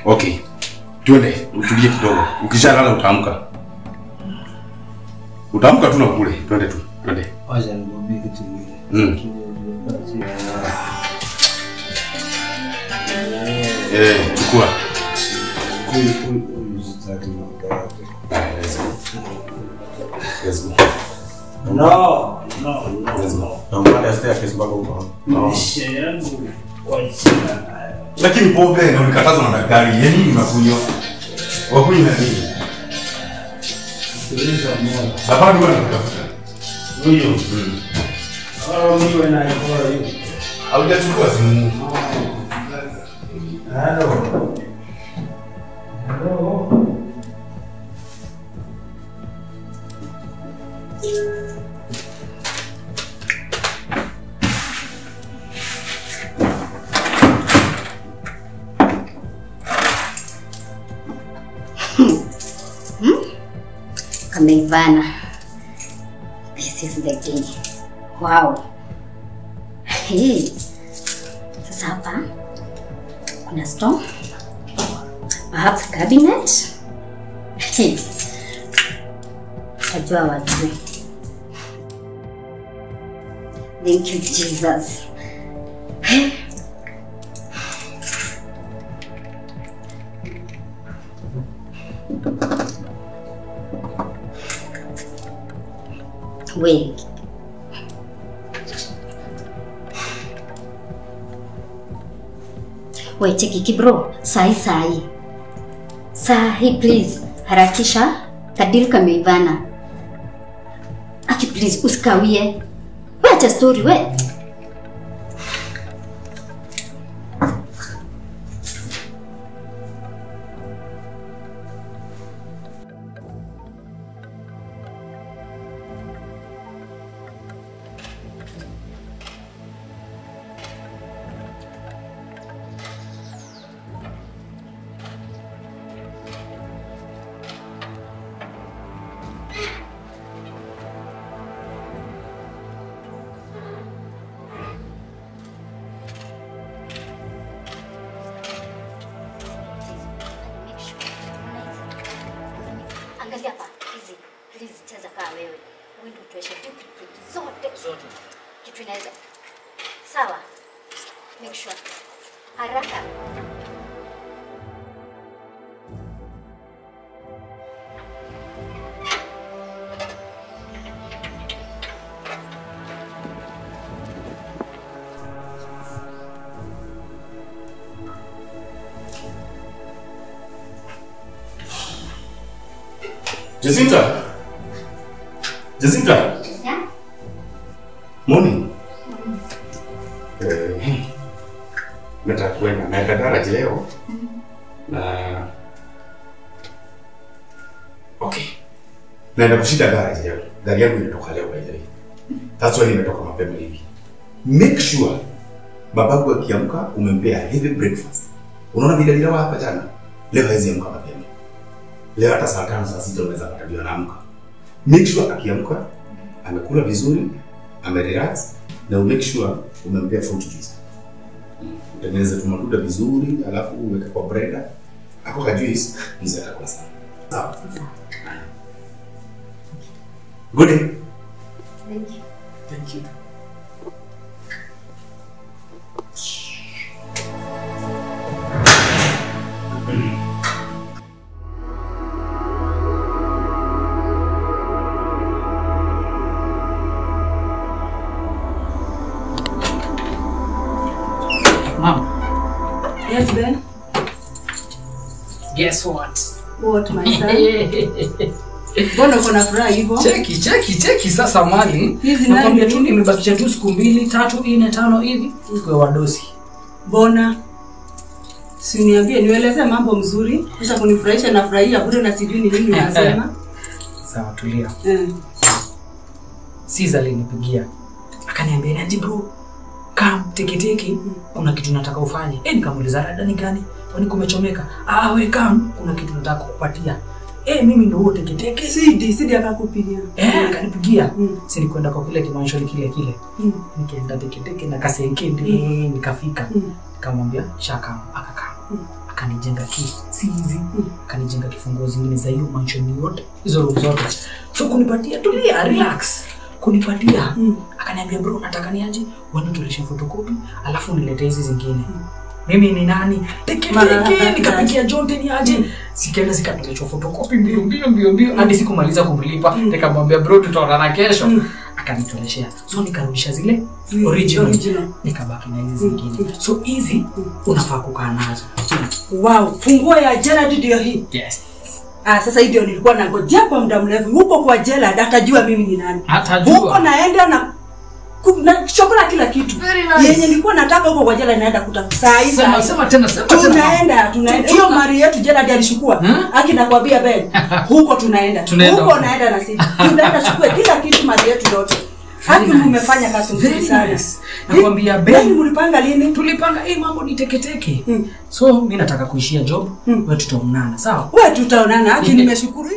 Okay. Twende, utulie kidogo. Ukishalala utaamka. Utaamka tu na ukule. Twende tu. Twende. Wacha nikwambie kitu kingine. Chukua. Let's go. No. Let's go. Naomba staircase mpaka huko. Maisha yangu kwa chini. Lakini pombe na ulikatazwa na daktari, yeye nini unakunywa? Wakunywa nini? Sikiliza mmoja. Hapa ndio anatafuta. Huyo. Mimi na ikola hiyo. Haujachukua simu. Hello. Hello. Kameivana. This is the day. Wow. Hey. Sasa hapa kuna store. Perhaps a cabinet. Hey. Tajua watu. Thank you, Jesus. Wait. Wait, cheki bro. Sahi. Sahi, please. Harakisha. Kadiri kameivana. Aki, please, usikawie. Wacha story, we. Angalia hapa, hizi. Please cheza kaa wewe. Wewe ndio tueshe zote. Kitu inaweza. Sawa. Make sure. Haraka. Jacinta. Yeah? Morning. Nataka kwenda na Kadara leo. Na okay. Naenda kushika gari leo. Gari yangu inatoka leo by the way. That's why nimetoka mapema hivi. Make sure babangu akiamka umempea heavy breakfast. Unaona vile nilala hapa jana? Leo hawezi amka mapema. Leo hata saa 5 saa 6 unaweza kupata anaamka. Make sure akiamka amekula vizuri, amerelax na make sure umempea fruit juice. Utengeneze tumatunda vizuri, alafu uweke kwa bread. Ako ka juice mzee atakula sana. Sawa. Good day. Thank you. Thank you. Mom. Yes, Ben. Guess what? What, my son? Mbona uko na furaha hivyo? Cheki sasa mali. Nakwambia tu nimebakisha tu siku 2, 3, 4, 5 hivi kwa wadosi. Mbona? Si niambie nieleze mambo mzuri kisha kunifurahisha na furahia bure na sijui ni nini unasema. Sawa, tulia. Caesar alinipigia. Akaniambia aje bro, kam teke kuna kitu nataka ufanye. Nikamuuliza rada ni gani? Kwani kumechomeka? We kam kuna kitu nataka kukupatia. Mimi ndio wote teke. Sidi akakupigia. Akanipigia. Si nilikwenda kwa kile kimanshoni kile. Nikaenda teke na kasenkendi nikafika. Nikamwambia shaka akakaa. Akanijenga sizi. Akanijenga kifunguo zingine za hiyo manshoni yote. Hizo room zote. So kunipatia tulia relax. Kunipatia. Akaniambia bro nataka niaje? Wewe tulisha photocopy alafu niletee hizi zingine. Mimi ni nani? Teke nikapigia Jonte ni aje? Sikaenda sikapeleka photocopy mbio hadi sikumaliza kumlipa. Nikamwambia bro tutaonana kesho. Akanitoleshea. So nikarudisha zile original. Nikabaki na hizi zingine. So hizi unafaa kukaa nazo. Wow, funguo ya Gerard ndio hii. Yes. Sasa hii ndio nilikuwa nangojea kwa muda mrefu. Huko kwa jela atajua mimi ni nani. Atajua. Huko naenda na chokora kila kitu. Yenye nilikuwa nataka huko kwa jela naenda kutafuta. Sema tena. Tunaenda. Hiyo mari yetu jela ndiye alishukua. Haki nakwambia Ben. Huko tunaenda. Huko naenda na sisi. Tunaenda chukue kila kitu mari yetu yote. Haki mmefanya kazi nzuri sana. Nakwambia Ben, mlipanga lini? Tulipanga mambo ni teketeke. So mimi nataka kuishia job, wewe tutaonana, sawa? Wewe tutaonana. Haki nimeshukuru.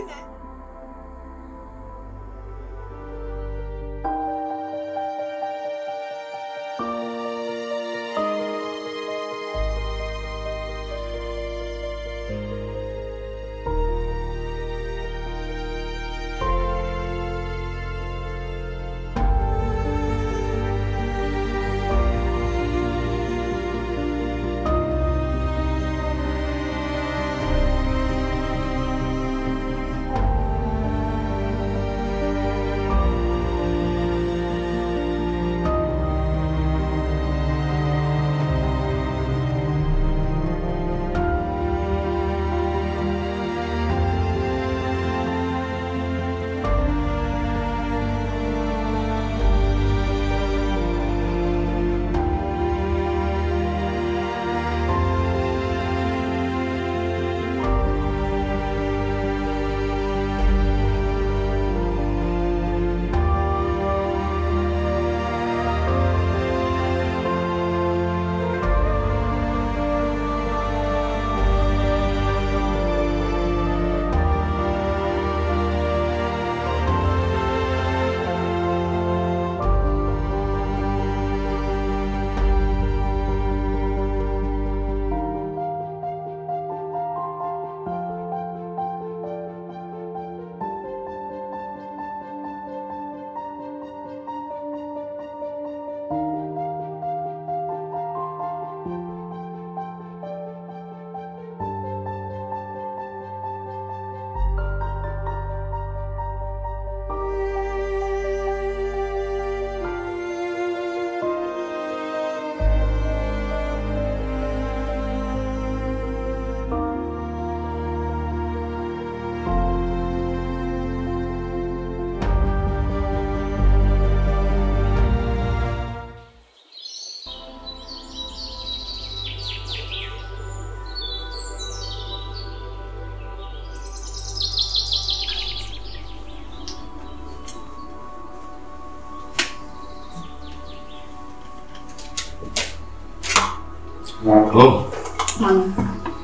Hello.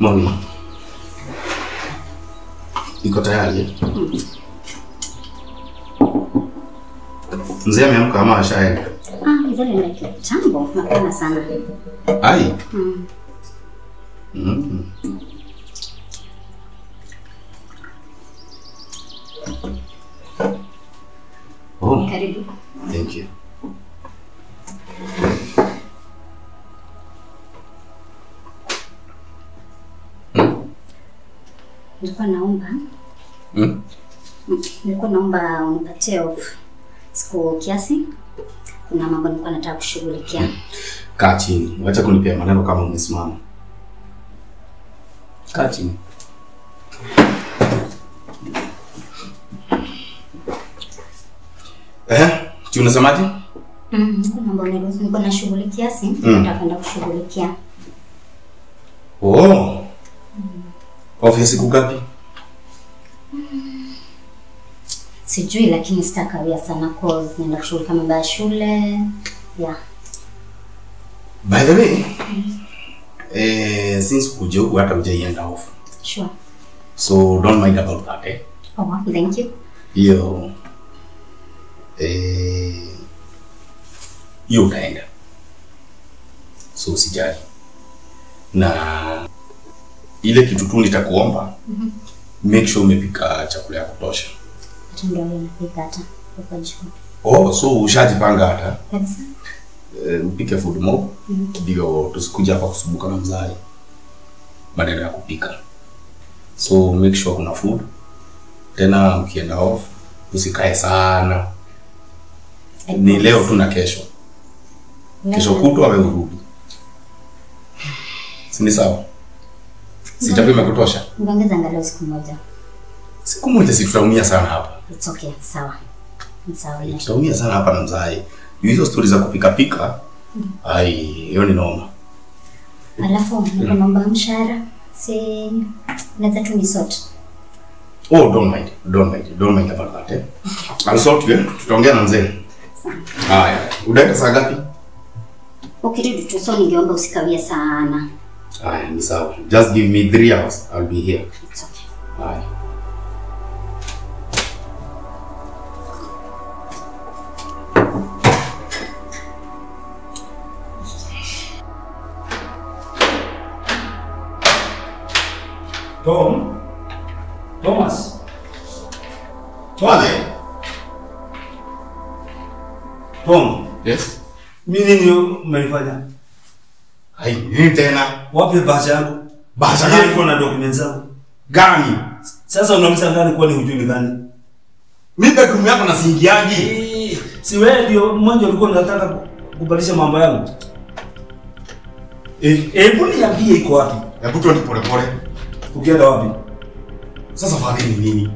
Mami. Iko tayari? Mzee ameamka ama ashaenda? Mzee ndio kitambo, mapema sana. Ai. Oh. Karibu. Thank you. Nilikuwa naomba unipatie off siku kiasi. Kuna mambo nilikuwa nataka kushughulikia. Kaa chini. Wacha kunipea maneno kama umesimama. Kaa chini. Unasemaje? Kuna mambo nilikuwa nashughulikia kiasi, nataka kwenda kushughulikia. Oh. Ofisi kugapi? Sijui lakini sitakawia sana cause nenda kushughulika mambo ya shule. Yeah. By the way, since kuja huku hata hujaienda off. Sure. So don't mind about that, eh? Oh, thank you. Hiyo utaenda. So usijali. Na ile kitu tu nitakuomba, make sure umepika chakula ya kutosha. Ndio napika hata kwa jiko. Oh, so ushajipanga hata? Kabisa. Upike food mob, ndio tusikuja hapa kusumbuka na mzai badala ya kupika. So make sure kuna food. Tena ukienda off, usikae sana. Ni leo tu na kesho. Kesho kutwa wewe urudi. Si ni sawa? Si chakula imekutosha? Ngongeza angalau siku moja. Siku moja si tutaumia sana hapa. It's okay, sawa. Ni sawa. Tutaumia sana hapa na mzai. Hizo stories za kupika pika. Ai, hiyo ni noma. Alafu naomba mshahara. Si naweza tu ni sort. Oh, don't mind about that. I'll sort you. Tutaongea na mzee. Haya, unaenda saa ngapi? Ukirudi tu so ningeomba usikawie sana. Haya, ni sawa. Just give me 3 hours. I'll be here. It's okay. Haya. Thomas. Tom. Yes. Mimi nini umenifanya? Hai, nini tena? Wapi bahasha yangu? Bahasha yangu gani? iko na documents zangu. Gani? Sasa unauliza gani kwani hujui ni gani? Mimi bedroom yako na siingiaje? Si wewe ndio mmoja ulikuwa unataka kubadilisha mambo yangu. Hebu niambie iko wapi? Hebu tuende pole pole. Ukienda wapi? Sasa fadhili ni nini?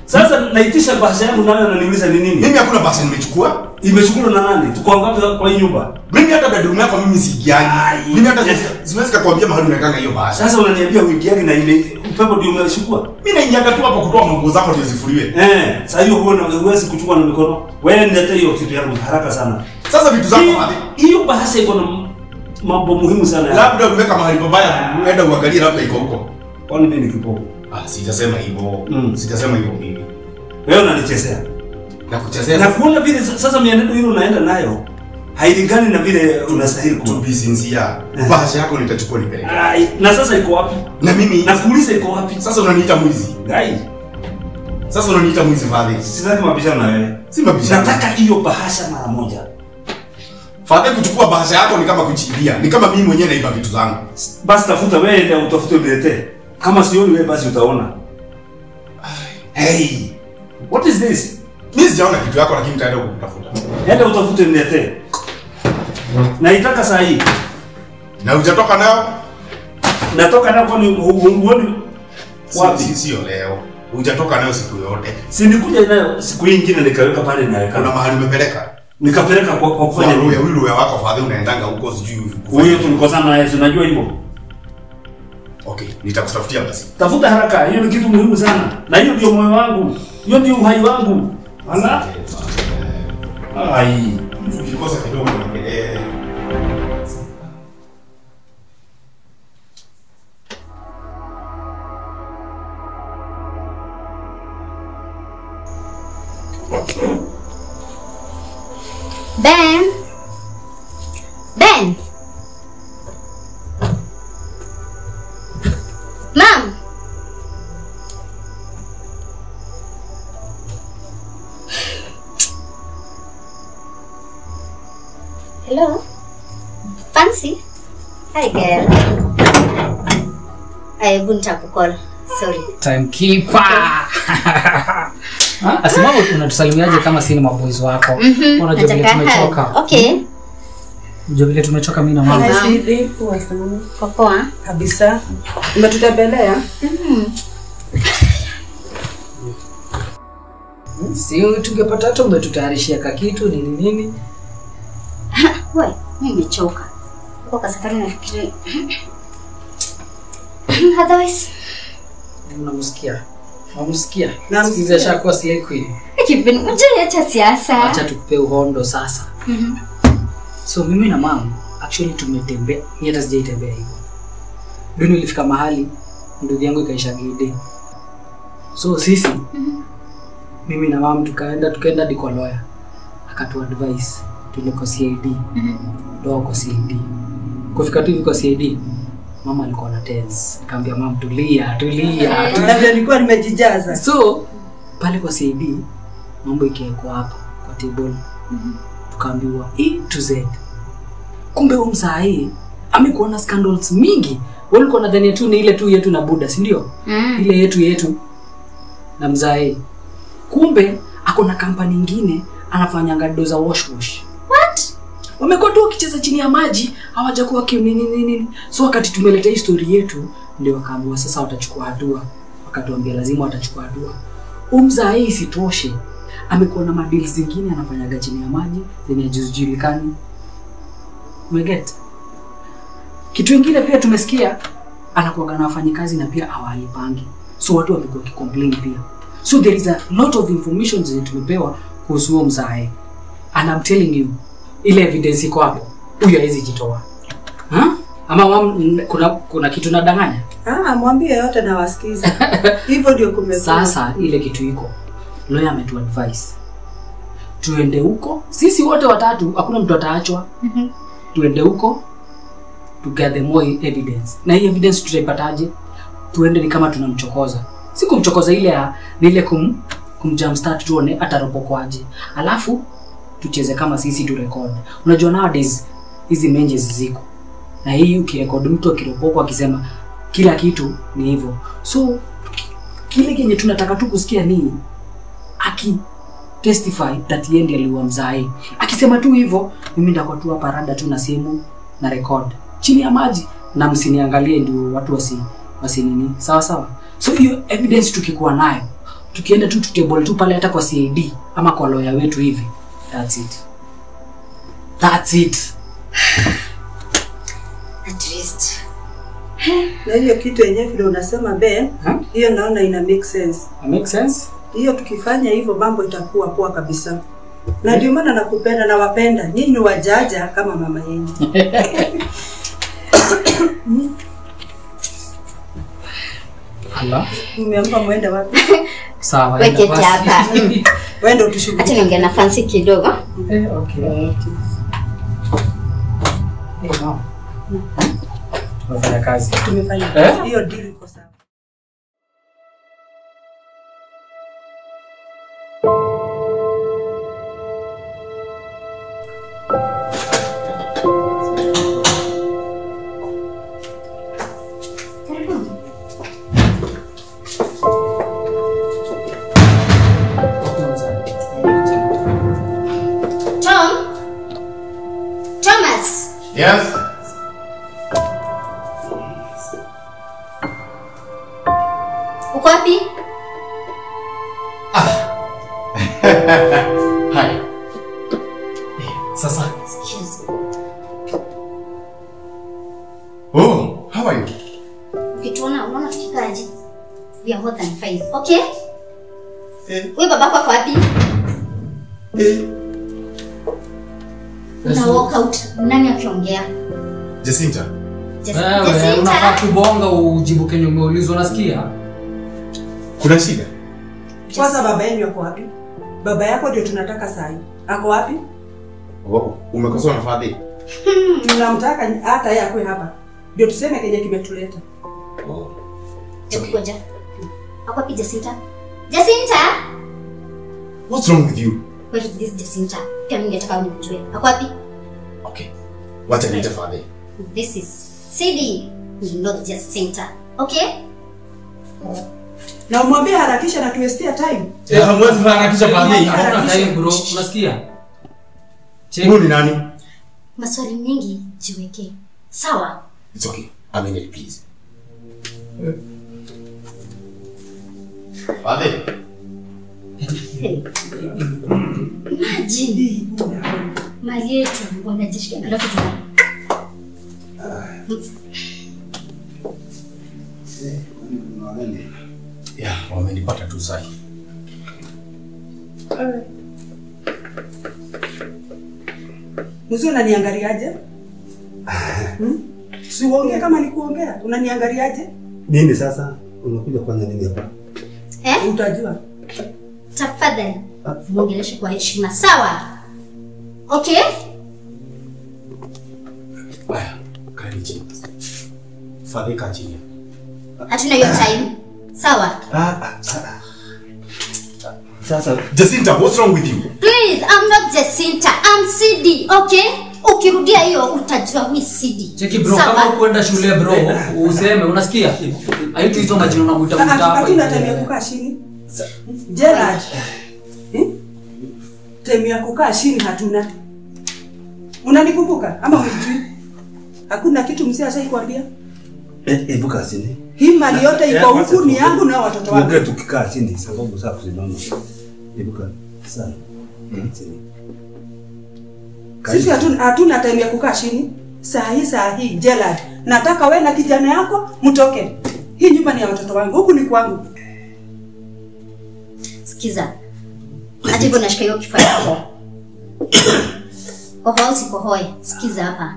Sasa naitisha bahasha yangu nawe unaniuliza ni nini? Mimi hakuna bahasha nimechukua. Imechukuliwa na nani? Tuko ngapi kwa hii nyumba? Mimi hata bedroom yako mimi siingiaje. Mimi hata siwezi kukuambia mahali unaweka hiyo bahasha. Sasa unaniambia uingiaje na ile upepo ndio umechukua? Mimi naingia tu hapo kutoa manguo zako ndio zifuriwe. Sasa hiyo huwezi kuchukua na mikono. Wewe niletee hiyo kitu yangu haraka sana. Sasa vitu zako wapi? Hiyo bahasha iko na mambo muhimu sana. Labda umeweka mahali pabaya, uenda uangalie labda iko huko. Kwani mimi ni kipofu? Sijasema hivyo. Sijasema hivyo mimi. Wewe unanichezea. Na kuchezea. Na kuona vile sasa mienendo ile unaenda nayo hailingani na vile unastahili kuwa. To be sincere. Bahasha yako nitachukua nipeleke. Na sasa iko wapi? Na mimi nakuuliza iko wapi? Sasa unaniita mwizi. Sasa unaniita mwizi Fadhi. Sitaki mabishano na wewe. Si mabishano. Nataka hiyo bahasha mara moja. Fadhi, kuchukua bahasha yako ni kama kuchimbia. Ni kama mimi mwenyewe naiba vitu zangu. Basi tafuta wewe ndio utafute uniletee. Kama sioni wewe basi utaona. Hey. What is this? Mimi sijaona kitu yako lakini nitaenda kukutafuta. Enda utafute niletee. Naitaka saa hii. Na hujatoka nayo? Natoka nayo kwani huoni wapi? Sio leo. Hujatoka nayo siku yote. Si nikuja nayo siku nyingine nikaweka pale naweka. Kuna mahali umepeleka? Nikapeleka kwa kufanya nini? Huyu wako Fadhi unaendanga huko sijui. Huyo tulikosana naye, unajua hivyo. Okay, nitakutafutia basi. Tafuta haraka, hiyo ni kitu muhimu sana. Na hiyo ndio moyo wangu. Hiyo ndio uhai wangu. Ala. Ai, ukikosa kidogo na Ben. Mom. Hello. Fancy? Hi girl. I wouldn't have to call. Sorry. Timekeeper. Asimama unatusalimiaje kama si ni maboys wako? Unajua vile tumechoka. Okay. Unajua vile tumechoka mimi na mama. Poa. Kabisa. Umetutembelea? Si tungepata hata umetutayarishia kakitu nini? Wewe, mimi nimechoka. Kwa safari nafikiri. Otherwise, unamsikia? Unamsikia? Namsikia shakuwa slay queen. Kibin, acha siasa. Acha tukupe uhondo sasa. So mimi na mama actually tumetembea, ni hata sijaitembea hivyo. Ndio nilifika mahali ndugu yangu ikaisha gede. So sisi mimi na mama tukaenda diko lawyer. Akatu advice tuliko CID. Ndio kwa CID. Kufika tu kwa CID mama alikuwa na tense. Nikamwambia mama tulia. Na nilikuwa nimejijaza. So pale kwa CID mambo ikiwekwa hapa kwa table. Tukaambiwa A to Z. Kumbe huyu msai amekuwa na scandals mingi. Walikuwa nadhani tu ni ile tu yetu na Buda, si ndio? Ile yetu na mzai. Kumbe ako na kampani nyingine anafanya doza wash. What? Wamekuwa tu wakicheza chini ya maji, hawajakuwa nini. So wakati tumeleta history yetu ndio wakaamua sasa watachukua hatua. Wakatuambia lazima watachukua hatua. Umzae isitoshe. Amekuwa na madili zingine anafanyaga chini ya maji zenye hazijulikani. Umeget? Kitu kingine pia tumesikia anakuwa na wafanyikazi na pia hawalipangi. So watu wamekuwa complain pia. So there is a lot of information zenye tumepewa kuhusu huo mzae. And I'm telling you, ile evidence iko hapo. Huyo hawezi jitoa. Ama kuna kitu nadanganya? Mwambie yote na wasikiza. Hivyo ndio kumekuwa. Sasa ile kitu iko. Lawyer ametuadvise. Tuende huko. Sisi wote watatu hakuna mtu ataachwa. Tuende huko to gather more evidence. Na hii evidence tutaipataje? Tuende ni kama tunamchokoza. Si kumchokoza ile kumjumpstart tuone ataropokwaje. Alafu tucheze kama sisi tu record. Unajua nowadays hizi menjes ziko. Na hii ukirecord mtu akiropokwa akisema kila kitu ni hivyo. So kile kenye tunataka tu kusikia ni testify that yeye ndiye aliua mzae. Akisema tu hivyo, mimi ndakuwa tu hapa rada tu na simu na record chini ya maji na msiniangalie ndio watu wasinini. Sawa sawa. So hiyo evidence tukikuwa nayo, tukienda tu table tu pale hata kwa CID ama kwa lawyer wetu hivi. That's it. At least. Na hiyo kitu yenyewe vile unasema Ben, hiyo naona ina make sense. Make sense? Hiyo tukifanya hivyo mambo itakuwa poa kabisa. Na ndio maana nakupenda na wapenda. Nyinyi wajaja kama mama yenu. Allah. Umeamka muende wapi? Sawa. Weke hapa. Wende utushughulike. Acha niongee na Fancy kidogo. Okay. No. Tumefanya kazi. Tumefanya kazi. Hiyo deal iko sawa. Thomas. Yes. Uko wapi? Hi. Sasa. Oh, how are you? Ukituona unaona tukikaje? We are more than 5. Okay? Wewe babako ako wapi? Una walk out. Nani akiongea? Jacinta. Wewe unafaa kubonga ujibu kenye umeulizwa unasikia? Kuna shida? Kwanza baba yenu yuko wapi? Baba yako ndio tunataka saa hii. Ako wapi? Umekosoa na Fadhi? Tunamtaka hata yeye akwe hapa. Ndio tuseme kenye kimetuleta. Ngoja. Ako wapi Jacinta? Jacinta? What's wrong with you? Where is this Jacinta? Pia mimi nataka unijue. Ako wapi? Okay. Wacha niite Fadhi. This is CD, not Jacinta. Okay? Na umwambie harakisha na tuwestia time. Hamwezi harakisha Fadhi. Hakuna time bro, unasikia? Huyu ni nani? Maswali mingi jiweke. Sawa? It's okay. I'm in it, please. Fadhi. Imagine. Mali yetu wanajishika alafu tuna Yeah, wamenipata tu sahi. Mzee unaniangaliaje? Si uongee kama ni kuongea. Unaniangaliaje? Nini sasa? Unakuja kufanya nini hapa? Utajua. Tafadhali. Muongeleshe kwa heshima. Sawa? Okay? Haya, karibu chini. Fadhi kaa chini. Hatuna hiyo time. Sawa? Sasa Jacinta, what's wrong with you? Please, I'm not Jacinta. I'm CD, okay? Ukirudia hiyo utajua mimi CD. Cheki bro, kama ukwenda shule bro, useme unasikia? Haitu hizo majina unamuita muta hapa. Hatuna time ya kukaa chini. Gerard. Time ya kukaa chini hatuna. Unanikumbuka ama unijui? Hakuna kitu mzee ashaikwambia? Ebuka chini. Hii mali yote iko huku ni yangu na watoto wangu. Ongea tukikaa chini sababu sasa kusimama. Ebuka sana. Chini. Sisi hatuna time ya kukaa chini. Saa hii Gerald, nataka wewe na kijana yako mtoke. Hii nyumba ni ya watoto wangu, huku ni kwangu. Sikiza. Hata hivyo nashika hiyo kifaa yako. Kohoe, sikiza hapa.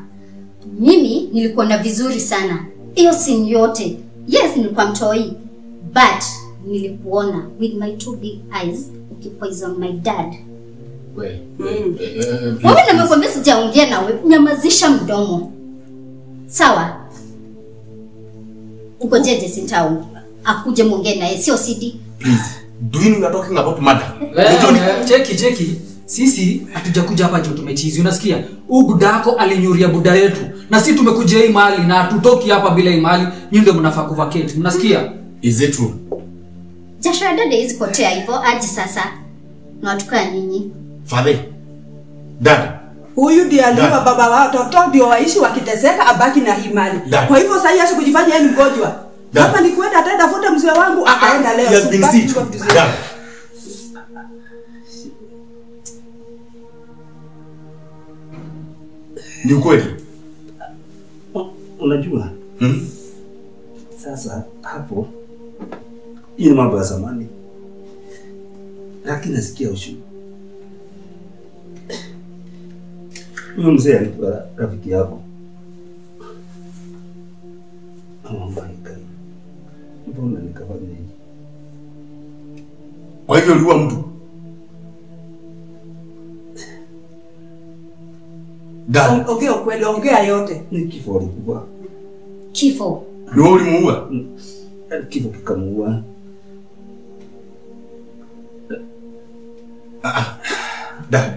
Mimi nilikuwa na vizuri sana. Hiyo si yote. Yes, nilikuwa mtoi. But nilikuona with my 2 big eyes ukipoison my dad. Wewe Nimekwambia sijaongea nawe, nyamazisha mdomo. Sawa? Ugojeje sintau. Akuje muongee naye, sio CD. Please. Do you know you are talking about murder? Cheki. Sisi hatujakuja hapa juu tumechizi. Unasikia? Huyu budako alinyuria buda yetu. Na sisi tumekuja hii mali na hatutoki hapa bila hii mali. Nyinyi ndio mnafaa kuvacate. Unasikia? Is it true? Jasho dada hizi potea hivyo aje sasa. Na watukaa nyinyi. Father. Dad. Huyu ndiye aliwa baba wa watoto ndio waishi wakiteseka abaki na hii mali. Kwa hivyo sasa yeye kujifanya yeye ni mgonjwa. Hapa ni kwenda ataenda futa mzee wangu akaenda leo. Yes, been sick. Dad. Ni ukweli. Unajua? Sasa hapo hii ni mambo ya zamani. Lakini nasikia ushuhuda. Huyu mzee alikuwa rafiki yako. Oh my God. Mbona nikafanya hivi? Kwa hivyo uliua mtu? Dad. Ongea ukweli, ongea yote. Ni kifo alikuwa. Kifo? Ndio ulimuua? Kifo kikamuua. Dad.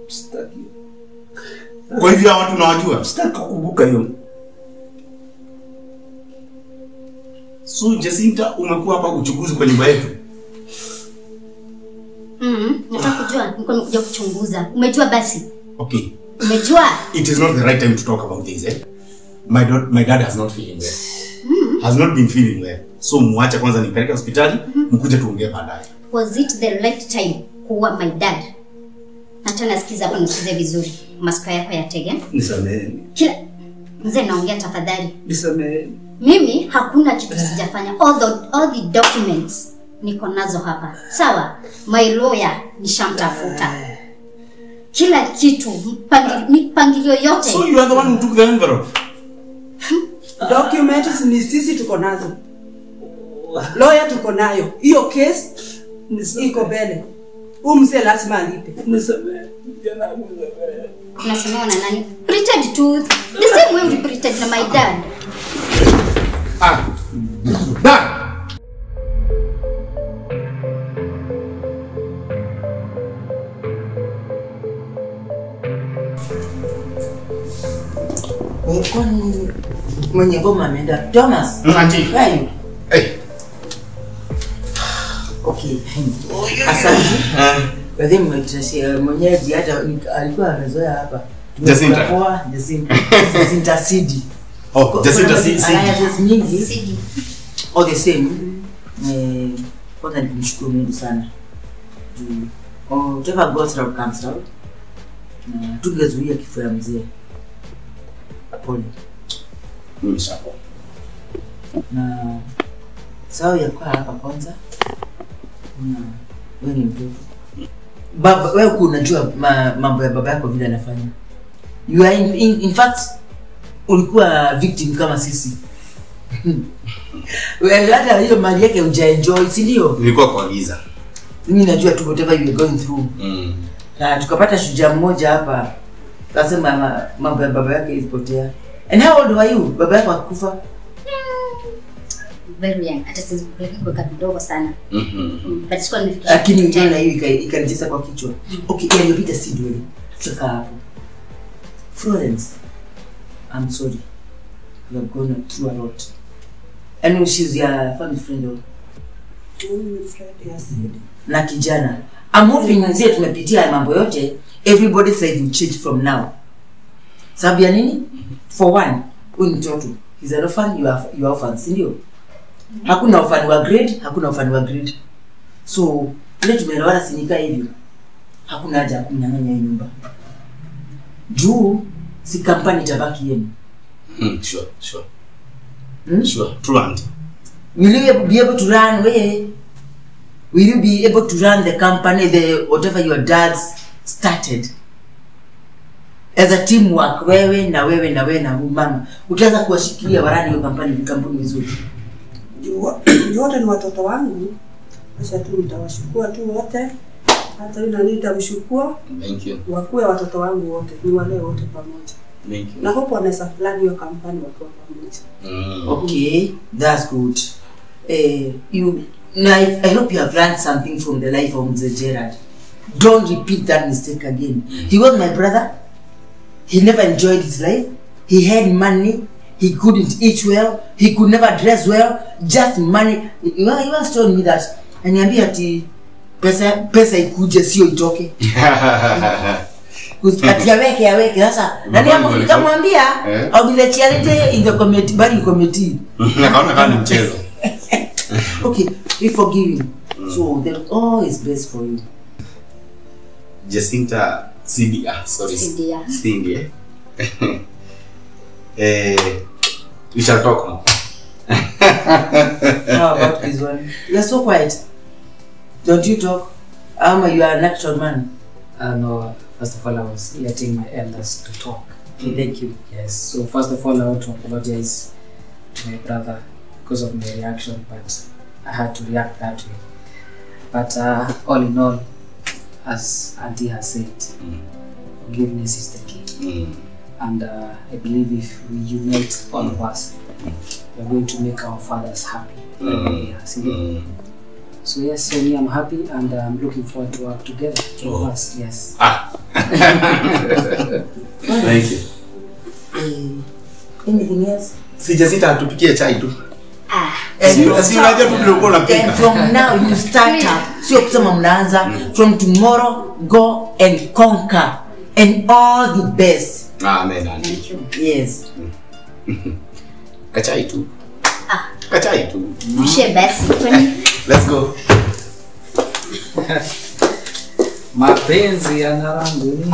Sitaki. Kwa hivyo watu unawajua? Sitaki kukumbuka hiyo. So Jacinta umekuwa hapa uchunguzi kwa nyumba yetu? Nataka kujua, niko nimekuja kuchunguza. Umejua basi? Okay. Umejua? It is not the right time to talk about this, eh? My dad has not feeling well. Has not been feeling well. So muache kwanza nipeleke hospitali, mkuje tuongee baadaye. Was it the right time kuua my dad? Hata nasikiza hapo nisikize vizuri. Masikio yako yatege. Nisameheni. Kila mzee naongea tafadhali. Nisameheni. Mimi hakuna kitu sijafanya. All the documents niko nazo hapa. Sawa? My lawyer nishamtafuta. Kila kitu, mipangilio yote. So you are the one who took the envelope? Documents ni sisi tuko nazo. Lawyer tuko nayo. Hiyo case iko mbele. Huyu mzee lazima alipe. Nisameheni. Unasema na nani? Pretend to the same way we pretend na my dad. Dad. Kwani mwenye ngoma ameenda Thomas? Auntie. Hey. Hey. Okay. Asante. Baadhi mmetrasia mwenyeji hata alikuwa amezoea hapa. Jacinta. Poa, Jacinta City. Oh, Jacinta City. Alliances nyingi. All the same. Kwanza nimshukuru Mungu sana. Whatever goes around comes around. Tungezuia kifo ya mzee. Pole. Nimeshapo. Na sawa ya kwa hapa kwanza. Wewe ni mtoto. Baba wewe unajua mambo ya baba yako vile anafanya. You are in fact ulikuwa victim kama sisi. Wewe hata hiyo mali yake hujaenjoy, si ndio? Nilikuwa kwa giza. Mimi najua tu whatever you are going through. Na tukapata shujaa mmoja hapa. Kasema mambo ya baba yake ilipotea. And how old were you? Baba yako akufa? Very young. Hata sisi kwa kidogo sana. But sikuwa nimefikisha. Lakini unaona hiyo ikanijeza kwa kichwa. Okay, iliyopita si ndio. Tuka hapo. Florence, I'm sorry. You are going through a lot. And she's your family friend or? Na kijana. I'm hoping mzee tumepitia mambo yote. Everybody says you change from now. Sababu ya nini? For one, huyu mtoto He's an orphan, you are orphan, si ndio? Hakuna orphan wa grade, hakuna orphan wa grade. So, ile tumeelewana sinika hivyo. Hakuna haja kunyang'anya hii nyumba. Juu si kampani tabaki yenu. Sure. Sure. True auntie. Will you be able to run will you be able to run the company, whatever your dads started? As a teamwork, wewe na mama. Utaweza kuwashikilia warani hiyo kampuni vizuri. Wote ni watoto wangu. Sasa tu nitawashukua tu wote. Hata yule nitamshukua. Thank you. Wakuwe watoto wangu wote, ni wale wote pamoja. Thank you. Na hapo wanaweza plan hiyo kampani wakiwa pamoja. Okay, that's good. I hope you have learned something from the life of Mzee Gerald. Don't repeat that mistake again. He was my brother. He never enjoyed his life. He had money. He couldn't eat well. He could never dress well. Just money. He was told me that. Aniambia ati pesa ikuje sio itoke. Ati aweke sasa. Nani nikamwambia I'll be the charity in the committee. Nakaona kama ni mchezo. Okay, we forgive him. So then all is best for you. Jacinta Cindy. We shall talk more. How about this one? You're so quiet. Don't you talk? You are an actual man. No, first of all, I was letting my elders to talk. Okay, thank you. Yes, so first of all, I want to apologize to my brother because of my reaction, but I had to react that way. But all in all, as Auntie has said, forgiveness is the key. And I believe if we unite all of us, we're going to make our fathers happy. So yes, so me, I'm happy and I'm looking forward to work together. Us, yes. Thank you. Anything else? Si Jacinta atupikie chai tu. And From now you start up. Sio kusema mnaanza. From tomorrow, go and conquer. And all the best. Amen. Thank you. Yes. Kachai tu. Mwishe basi. Let's go. Mapenzi yana rangi nyingi.